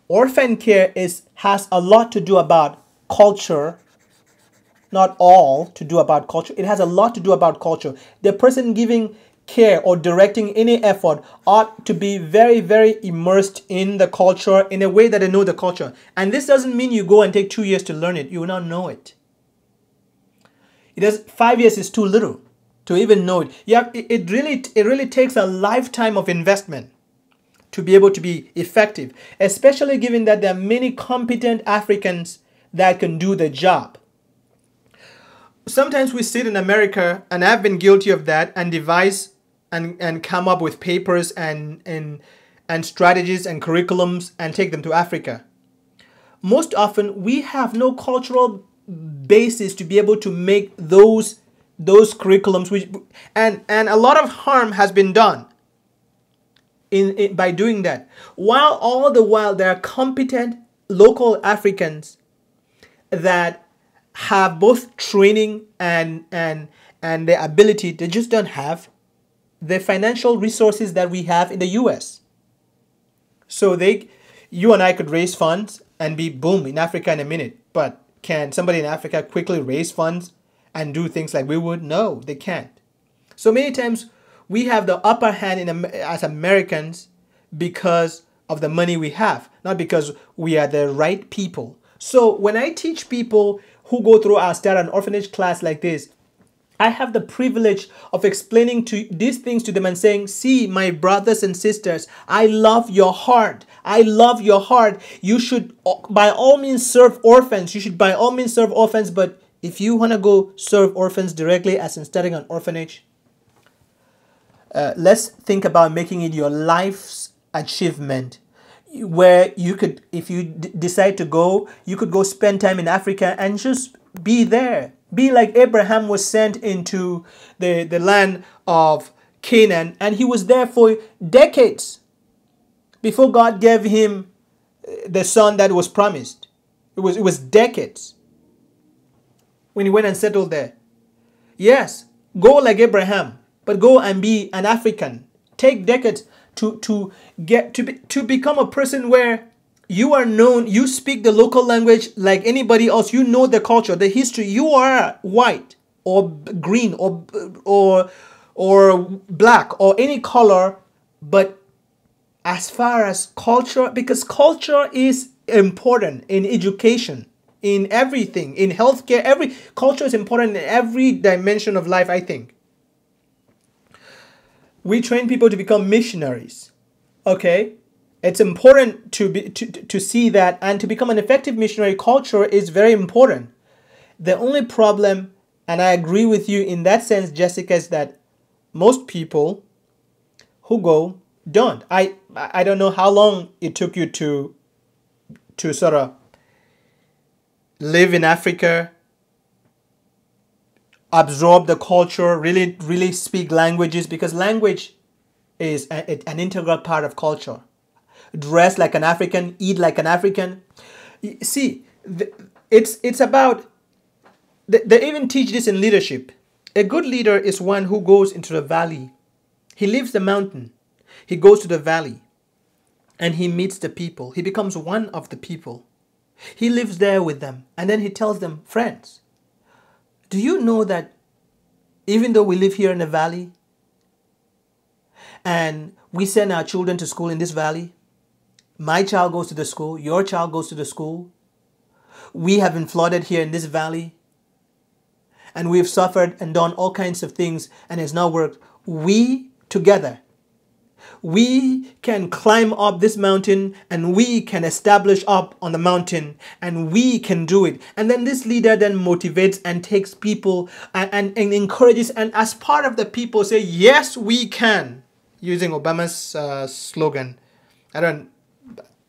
orphan care has a lot to do about culture, not all to do about culture. It has a lot to do about culture. The person giving care or directing any effort ought to be very, very immersed in the culture in a way that they know the culture. And this doesn't mean you go and take 2 years to learn it. You will not know it. 5 years is too little to even know it. It really takes a lifetime of investment to be able to be effective, especially given that there are many competent Africans that can do the job. Sometimes we sit in America, and I've been guilty of that, and devise and come up with papers and strategies and curriculums and take them to Africa. Most often, we have no cultural basis to be able to make those curriculums, and a lot of harm has been done by doing that. While all the while there are competent local Africans that have both training and the ability, they just don't have the financial resources that we have in the US. So you and I could raise funds and be boom in Africa in a minute. But can somebody in Africa quickly raise funds and do things like we would? No, they can't. So many times we have the upper hand as Americans because of the money we have, not because we are the right people. So when I teach people who go through our Start an Orphanage class like this, I have the privilege of explaining these things to them and saying, see, my brothers and sisters, I love your heart. I love your heart. You should by all means serve orphans. You should by all means serve orphans. But if you want to go serve orphans directly, as in starting an orphanage, let's think about making it your life's achievement, where you could, if you decide to go, you could go spend time in Africa and just be there. Be like Abraham was sent into the land of Canaan, and he was there for decades before God gave him the son that was promised. It was decades when he went and settled there. Yes, go like Abraham, but go and be an African. Take decades to become a person where you are known, you speak the local language like anybody else, you know the culture, the history. You are white or green or black or any color, but as far as culture, because culture is important in education, in everything, in healthcare, every culture is important in every dimension of life, I think. We train people to become missionaries. Okay? It's important to see that, and to become an effective missionary, culture is very important. The only problem, and I agree with you in that sense, Jessica, is that most people who go don't. I don't know how long it took you to sort of live in Africa, absorb the culture, really speak languages, because language is an integral part of culture. Dress like an African, eat like an African. See, it's about, they even teach this in leadership. A good leader is one who goes into the valley. He leaves the mountain. He goes to the valley and he meets the people. He becomes one of the people. He lives there with them. And then he tells them, friends, do you know that even though we live here in the valley and we send our children to school in this valley, my child goes to the school, your child goes to the school, we have been flooded here in this valley, and we've suffered and done all kinds of things and it's not worked. We together, we can climb up this mountain and we can establish up on the mountain and we can do it. And then this leader then motivates and takes people and encourages, and as part of the people say, yes, we can, using Obama's slogan. I don't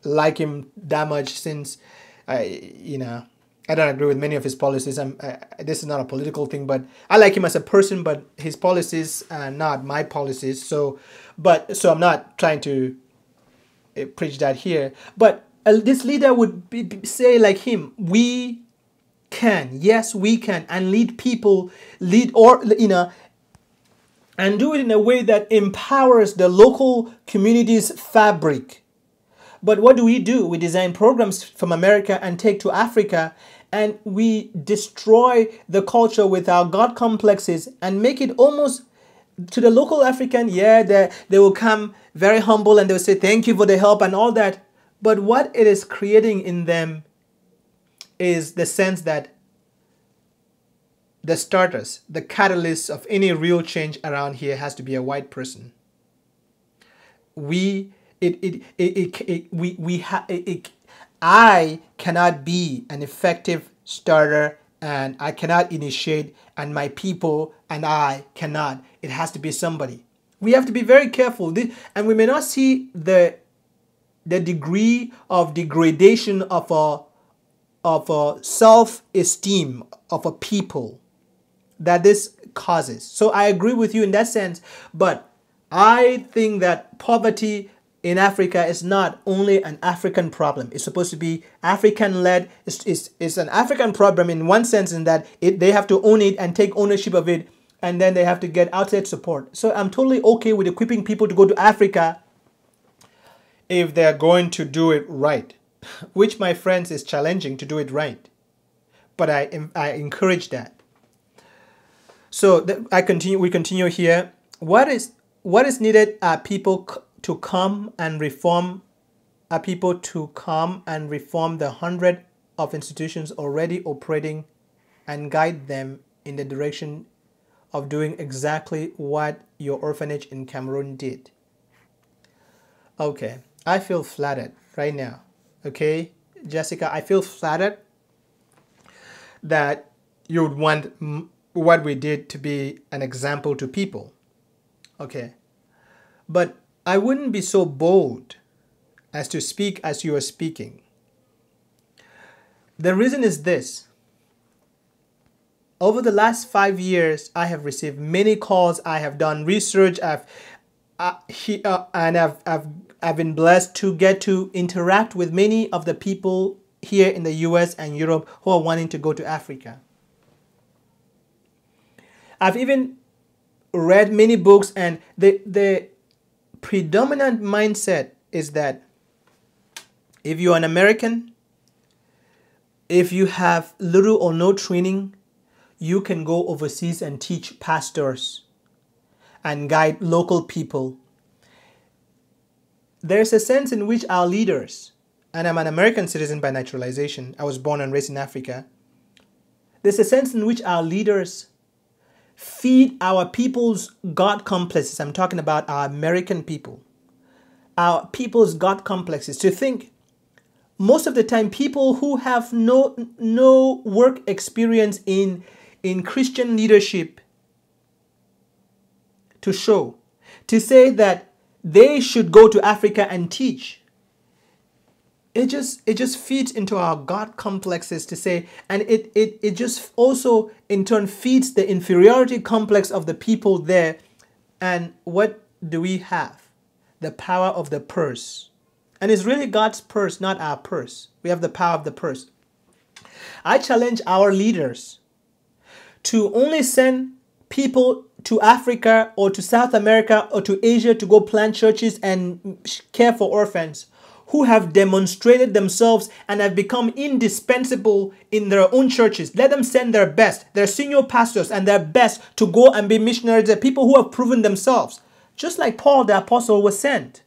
like him that much since, I don't agree with many of his policies. This is not a political thing, but I like him as a person, but his policies are not my policies. So I'm not trying to preach that here. But this leader would say like him, we can, yes, we can, and lead people, and do it in a way that empowers the local community's fabric. But what do? We design programs from America and take to Africa, and we destroy the culture with our God complexes and make it almost to the local African. Yeah, they will come very humble and they'll say thank you for the help and all that. But what it is creating in them is the sense that the starters, the catalyst of any real change around here has to be a white person. I cannot be an effective starter, and I cannot initiate, and my people and I cannot. It has to be somebody. We have to be very careful, and we may not see the degree of degradation of a self-esteem of a people that this causes. So I agree with you in that sense, but I think that poverty in Africa is not only an African problem. It's supposed to be African-led. It's an African problem in one sense, in that they have to own it and take ownership of it, and then they have to get outside support. So I'm totally okay with equipping people to go to Africa if they're going to do it right, which, my friends, is challenging to do it right. But I encourage that. So we continue here. What is needed are people to come and reform, the 100 of institutions already operating and guide them in the direction of doing exactly what your orphanage in Cameroon did. Okay, I feel flattered right now. Okay, Jessica, I feel flattered that you would want what we did to be an example to people. Okay, but I wouldn't be so bold as to speak as you are speaking. The reason is this. Over the last 5 years, I have received many calls. I have done research. I've I've been blessed to get to interact with many of the people here in the US and Europe who are wanting to go to Africa. I've even read many books, and the predominant mindset is that if you're an American, if you have little or no training, you can go overseas and teach pastors and guide local people. There's a sense in which our leaders, and I'm an American citizen by naturalization, I was born and raised in Africa. There's a sense in which our leaders feed our people's God complexes. I'm talking about our American people. Our people's God complexes. To think, most of the time, people who have no work experience in Christian leadership to say that they should go to Africa and teach. It just feeds into our God complexes to say, and it just also in turn feeds the inferiority complex of the people there. And what do we have? The power of the purse. And it's really God's purse, not our purse. We have the power of the purse. I challenge our leaders to only send people to Africa or to South America or to Asia to go plant churches and care for orphans who have demonstrated themselves and have become indispensable in their own churches. Let them send their best, their senior pastors and their best to go and be missionaries. The people who have proven themselves. Just like Paul the apostle was sent.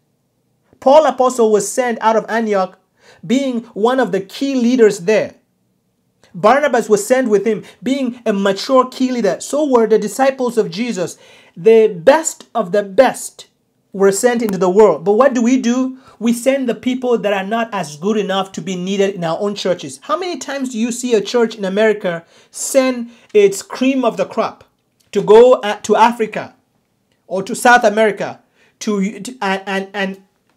Paul apostle was sent out of Antioch, being one of the key leaders there. Barnabas was sent with him, being a mature key leader. So were the disciples of Jesus. The best of the best were sent into the world. But what do? We send the people that are not as good enough to be needed in our own churches. How many times do you see a church in America send its cream of the crop to go to Africa or to South America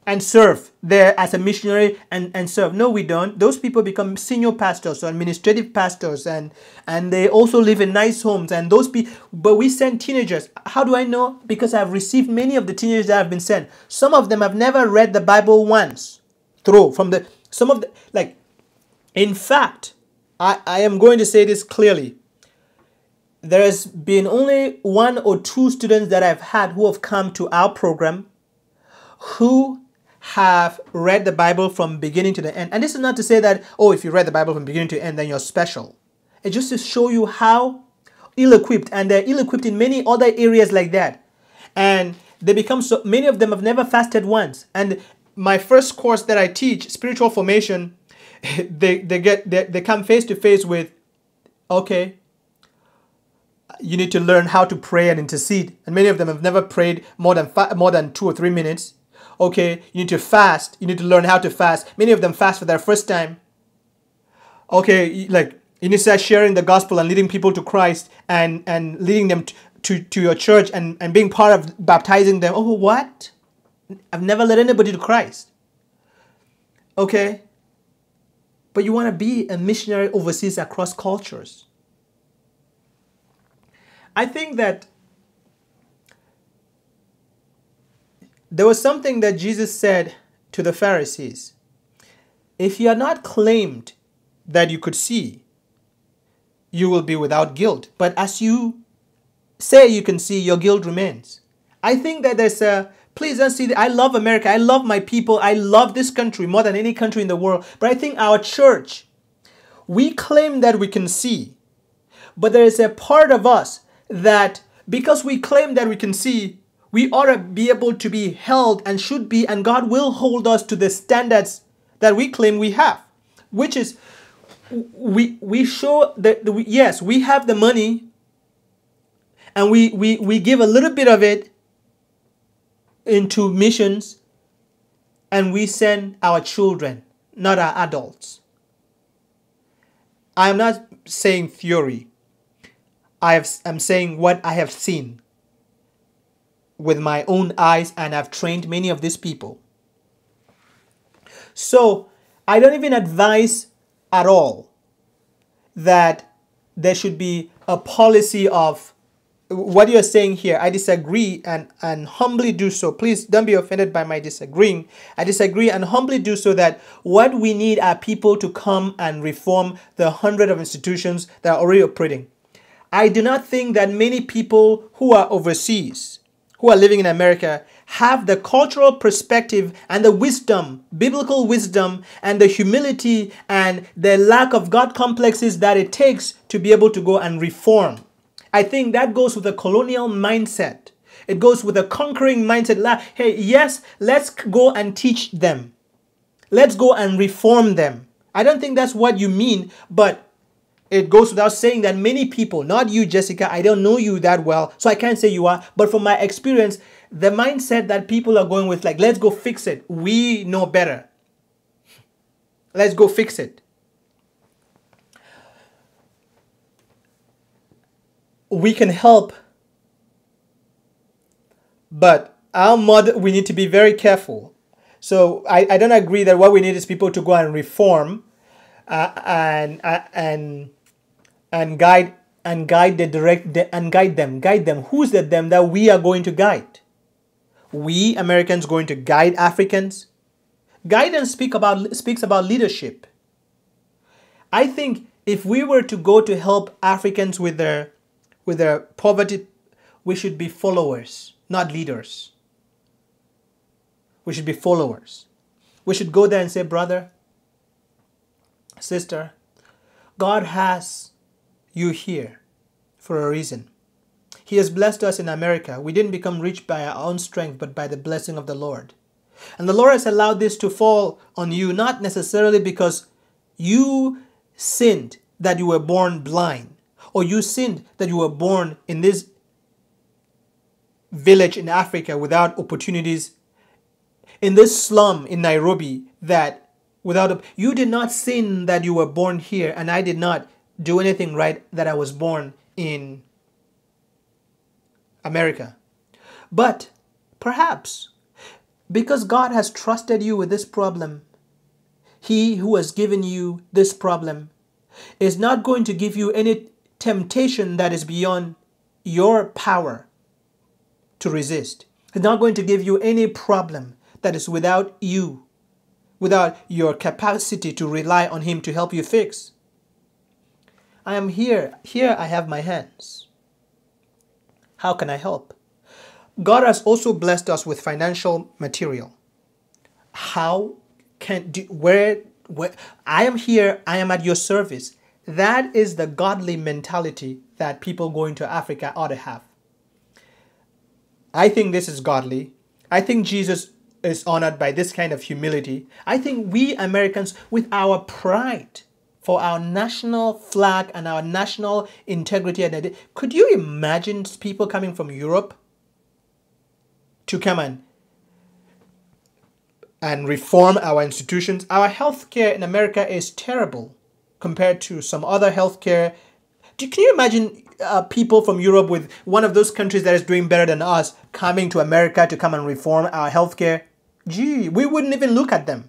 and serve there as a missionary and serve? No, we don't. Those people become senior pastors or administrative pastors, and they also live in nice homes. And those people, but we send teenagers. How do I know? Because I've received many of the teenagers that have been sent. Some of them have never read the Bible once through. In fact, I am going to say this clearly. There has been only 1 or 2 students that I've had who have come to our program who have read the Bible from beginning to the end. And this is not to say that, if you read the Bible from beginning to end, then you're special. It's just to show you how ill-equipped, and they're ill-equipped in many other areas like that. And they become so, many of them have never fasted once. And my first course that I teach, spiritual formation, they come face to face with, okay, you need to learn how to pray and intercede. And many of them have never prayed more than 2 or 3 minutes. Okay, you need to fast. You need to learn how to fast. Many of them fast for their first time. Okay, you need to start sharing the gospel and leading people to Christ and leading them to your church and being part of baptizing them. Oh, what? I've never led anybody to Christ. Okay, but you want to be a missionary overseas across cultures. I think that there was something that Jesus said to the Pharisees. If you are not claimed that you could see, you will be without guilt. But as you say you can see, your guilt remains. I think that please don't see that. I love America. I love my people. I love this country more than any country in the world. But I think our church, we claim that we can see. But there is a part of us that because we claim that we can see, we ought to be able to be held and should be, and God will hold us to the standards that we claim we have, which is we show that yes, we have the money and we give a little bit of it into missions, and we send our children, not our adults. I am not saying theory. I'm saying what I have seen with my own eyes, and I've trained many of these people. So I don't even advise at all that there should be a policy of what you're saying here, I disagree and humbly do so. Please don't be offended by my disagreeing. I disagree and humbly do so that what we need are people to come and reform the hundred of institutions that are already operating. I do not think that many people who are overseas, who are living in America, have the cultural perspective and the wisdom, biblical wisdom, and the humility and the lack of God complexes that it takes to be able to go and reform. I think that goes with a colonial mindset. It goes with a conquering mindset. Hey, yes, let's go and teach them. Let's go and reform them. I don't think that's what you mean, but it goes without saying that many people, not you, Jessica, I don't know you that well, so I can't say you are, but from my experience, the mindset that people are going with, like, let's go fix it. We know better. Let's go fix it. We can help, but we need to be very careful. So I don't agree that what we need is people to go and reform and guide them. Who's the them that we are going to guide? We Americans going to guide Africans? Guidance speaks about leadership. I think if we were to go to help Africans with their poverty, we should be followers, not leaders. We should be followers. We should go there and say, brother, sister, God has you here for a reason. He has blessed us in America. We didn't become rich by our own strength, but by the blessing of the Lord. And the Lord has allowed this to fall on you, not necessarily because you sinned that you were born blind, or you sinned that you were born in this village in Africa without opportunities, in this slum in Nairobi you did not sin that you were born here, and I did not do anything right that I was born in America. But perhaps because God has trusted you with this problem, He who has given you this problem is not going to give you any temptation that is beyond your power to resist. He's not going to give you any problem that is without your capacity to rely on Him to help you fix. I am here. Here I have my hands. How can I help? God has also blessed us with financial material. Where I am here, I am at your service. That is the godly mentality that people going to Africa ought to have. I think this is godly. I think Jesus is honored by this kind of humility. I think we Americans, with our pride for our national flag and our national integrity, could you imagine people coming from Europe to come and reform our institutions? Our healthcare in America is terrible compared to some other healthcare. Can you imagine people from Europe, with one of those countries that is doing better than us, coming to America to come and reform our healthcare? Gee, we wouldn't even look at them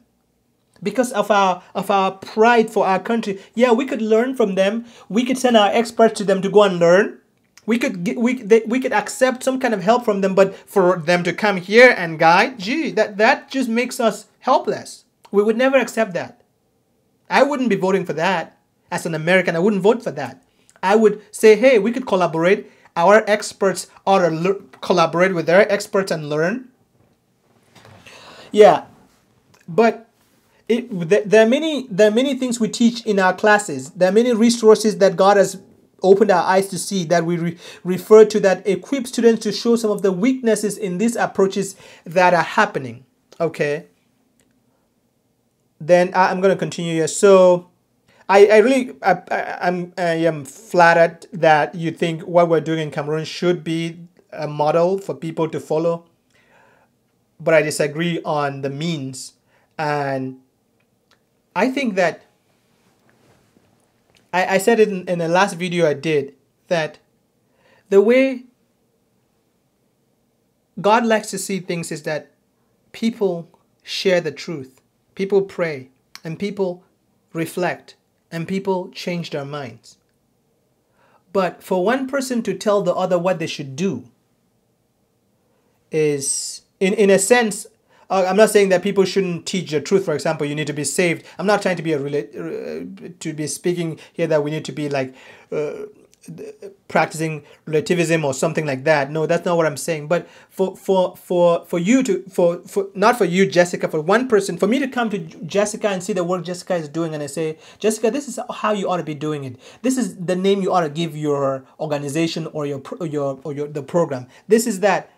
because of our pride for our country. Yeah, we could learn from them. We could send our experts to them to go and learn. We could accept some kind of help from them, but for them to come here and guide, gee, that just makes us helpless. We would never accept that. I wouldn't be voting for that. As an American, I wouldn't vote for that. I would say, hey, we could collaborate. Our experts ought to collaborate with their experts and learn. Yeah, but there are many things we teach in our classes. There are many resources that God has opened our eyes to see that we refer to, that equip students to show some of the weaknesses in these approaches that are happening. Okay. Then I'm going to continue here. So I am flattered that you think what we're doing in Cameroon should be a model for people to follow. But I disagree on the means. And I think that I said it in the last video I did, that the way God likes to see things is that people share the truth, people pray, and people reflect, and people change their minds. But for one person to tell the other what they should do is, in a sense, I'm not saying that people shouldn't teach the truth. For example, you need to be saved. I'm not trying to be to be speaking here that we need to be like practicing relativism or something like that. No, that's not what I'm saying. But for you to for not for you, Jessica, for one person, for me to come to Jessica and see the work Jessica is doing, and I say, Jessica, this is how you ought to be doing it. This is the name you ought to give your organization or your the program. This is that,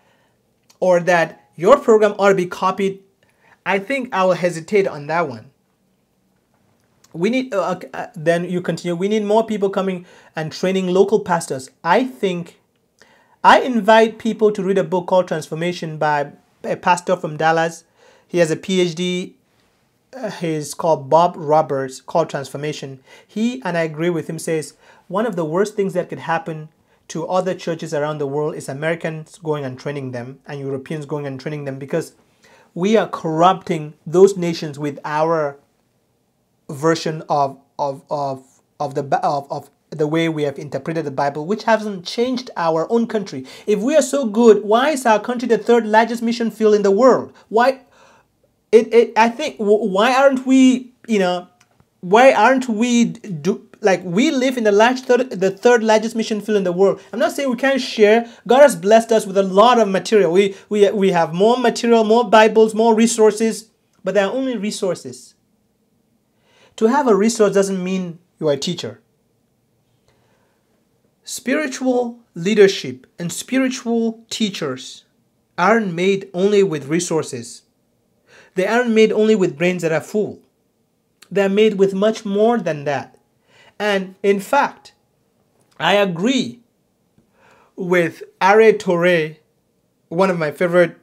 or that your program ought to be copied. I think I will hesitate on that one. We need, then you continue, we need more people coming and training local pastors. I invite people to read a book called Transformation by a pastor from Dallas. He has a PhD. He's called Bob Roberts, called Transformation. He, and I agree with him, says one of the worst things that could happen to other churches around the world is Americans going and training them and Europeans going and training them, because we are corrupting those nations with our version of the way we have interpreted the Bible, which hasn't changed our own country. If we are so good, why is our country the third largest mission field in the world? Why? I think, why aren't we? Why aren't we we live in the third largest mission field in the world? I'm not saying we can't share. God has blessed us with a lot of material. We have more material, more Bibles, more resources, but they are only resources. To have a resource doesn't mean you are a teacher. Spiritual leadership and spiritual teachers aren't made only with resources. They aren't made only with brains that are full. They're made with much more than that. And in fact, I agree with Are Torre, one of my favorite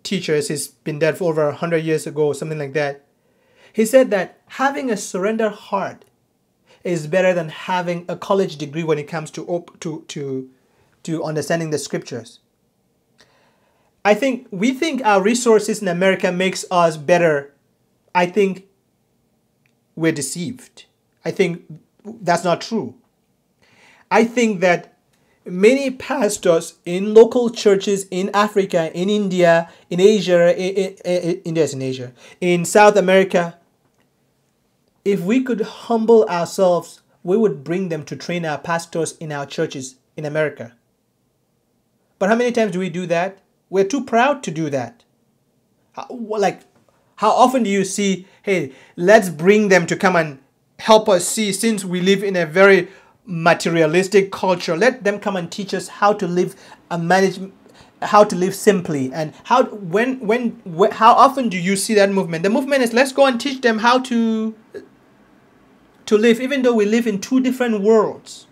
teachers. He's been dead for over 100 years ago or something like that. He said that having a surrendered heart is better than having a college degree when it comes to understanding the scriptures. We think our resources in America makes us better. I think we're deceived. I think that's not true. I think that many pastors in local churches in Africa, in India, in Asia, India's in Asia, in South America, if we could humble ourselves, we would bring them to train our pastors in our churches in America. But how many times do we do that? We're too proud to do that. How often do you see, hey, let's bring them to come and help us see, since we live in a very materialistic culture, let them come and teach us how to live and manage, how to live simply. And how often do you see that movement? The movement is, let's go and teach them how to live, even though we live in two different worlds.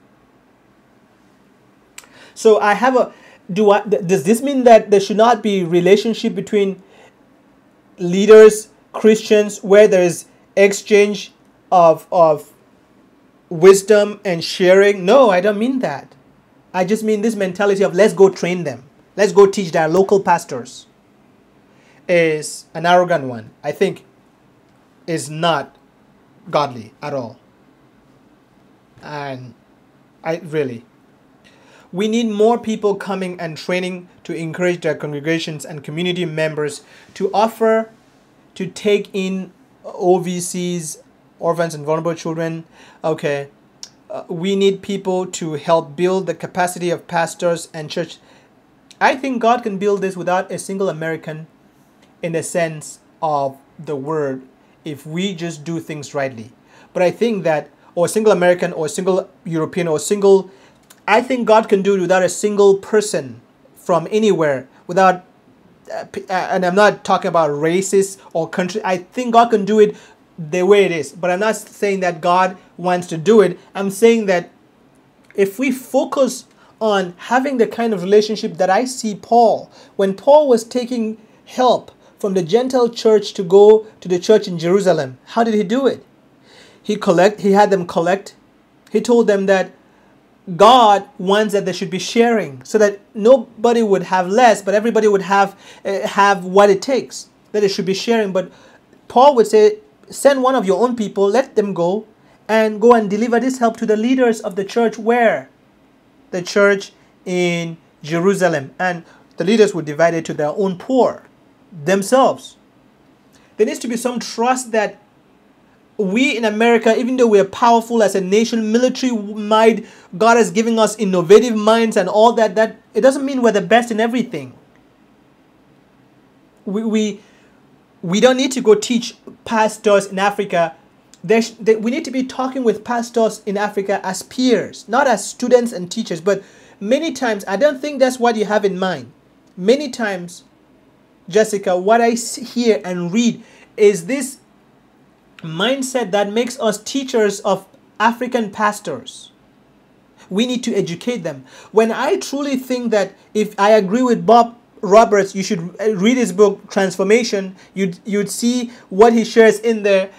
So does this mean that there should not be relationship between leaders, Christians, where there is exchange of wisdom and sharing? No, I don't mean that. I just mean this mentality of let's go train them. Let's go teach their local pastors is an arrogant one. I think is not godly at all. And we need more people coming and training to encourage their congregations and community members to offer to take in OVCs, orphans and vulnerable children. Okay, we need people to help build the capacity of pastors and church. I think God can build this without a single American in the sense of the word, if we just do things rightly. But I think that, or a single American or a single European or I think God can do it without a single person from anywhere, without, and I'm not talking about races or country. I think God can do it the way it is. But I'm not saying that God wants to do it. I'm saying that if we focus on having the kind of relationship that I see Paul, when Paul was taking help from the Gentile church to go to the church in Jerusalem, how did he do it? He had them collect. He told them that God wants that they should be sharing, so that nobody would have less, but everybody would have what it takes, that they should be sharing. But Paul would say, send one of your own people, let them go and deliver this help to the leaders of the church. Where? the church in Jerusalem, and the leaders would divide it to their own poor themselves. There needs to be some trust that we in America, even though we are powerful as a nation, military might, God has given us innovative minds and all that, that it doesn't mean we're the best in everything. We don't need to go teach pastors in Africa. We need to be talking with pastors in Africa as peers, not as students and teachers. But many times, I don't think that's what you have in mind. Many times, Jessica, what I hear and read is this mindset that makes us teachers of African pastors. We need to educate them. When I truly think that if I agree with Bob Roberts, you should read his book Transformation, you'd see what he shares in there.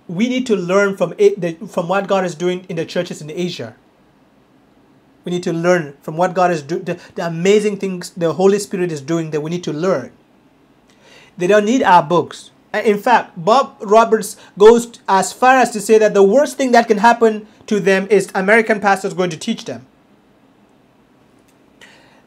We need to learn from what God is doing in the churches in Asia. We need to learn from what God is doing, the amazing things the Holy Spirit is doing that we need to learn. They don't need our books. In fact, Bob Roberts goes as far as to say that the worst thing that can happen to them is American pastors going to teach them.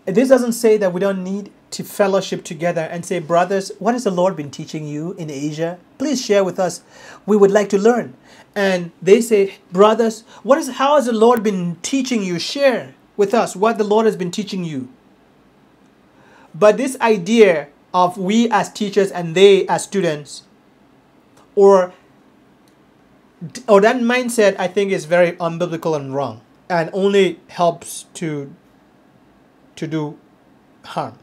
This doesn't say that we don't need to fellowship together and say, brothers, what has the Lord been teaching you in Asia? Please share with us. We would like to learn. And they say, brothers, how has the Lord been teaching you? Share with us what the Lord has been teaching you. But this idea of we as teachers and they as students, or that mindset, I think is very unbiblical and wrong, and only helps to do harm.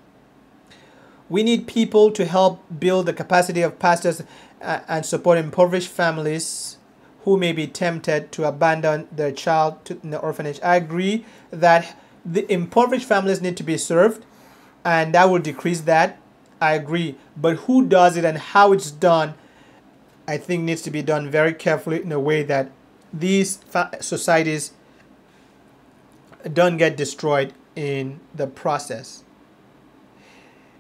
We need people to help build the capacity of pastors and support impoverished families who may be tempted to abandon their child in the orphanage. I agree that the impoverished families need to be served, and that will decrease that. I agree. But who does it and how it's done, I think needs to be done very carefully in a way that these societies don't get destroyed in the process.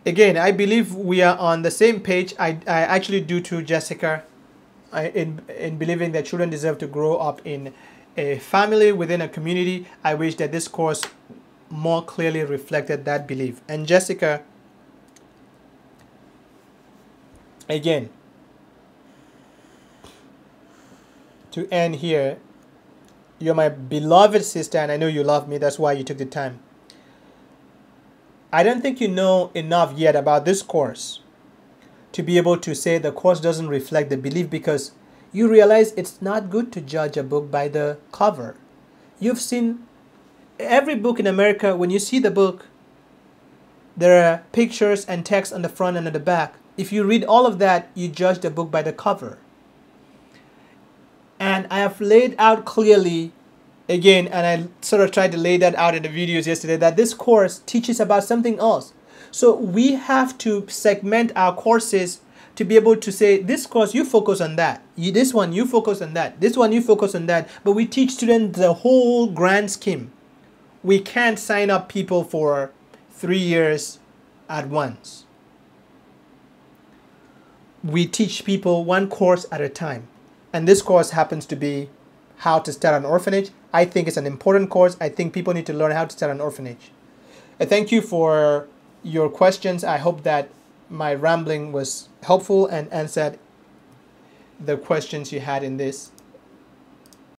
Again, I believe we are on the same page. I actually do too, Jessica, in believing that children deserve to grow up in a family within a community. I wish that this course more clearly reflected that belief. And Jessica, again, to end here, you're my beloved sister, and I know you love me. That's why you took the time. I don't think you know enough yet about this course to be able to say the course doesn't reflect the belief, because you realize it's not good to judge a book by the cover. You've seen every book in America. When you see the book, there are pictures and text on the front and on the back. If you read all of that, you judge the book by the cover. And I have laid out clearly, again, and I sort of tried to lay that out in the videos yesterday, that this course teaches about something else. So we have to segment our courses to be able to say, this course, you focus on that. This one, you focus on that. This one, you focus on that. But we teach students the whole grand scheme. We can't sign up people for 3 years at once. We teach people one course at a time. And this course happens to be how to start an orphanage. I think it's an important course. I think people need to learn how to start an orphanage. I thank you for your questions. I hope that my rambling was helpful and answered the questions you had in this.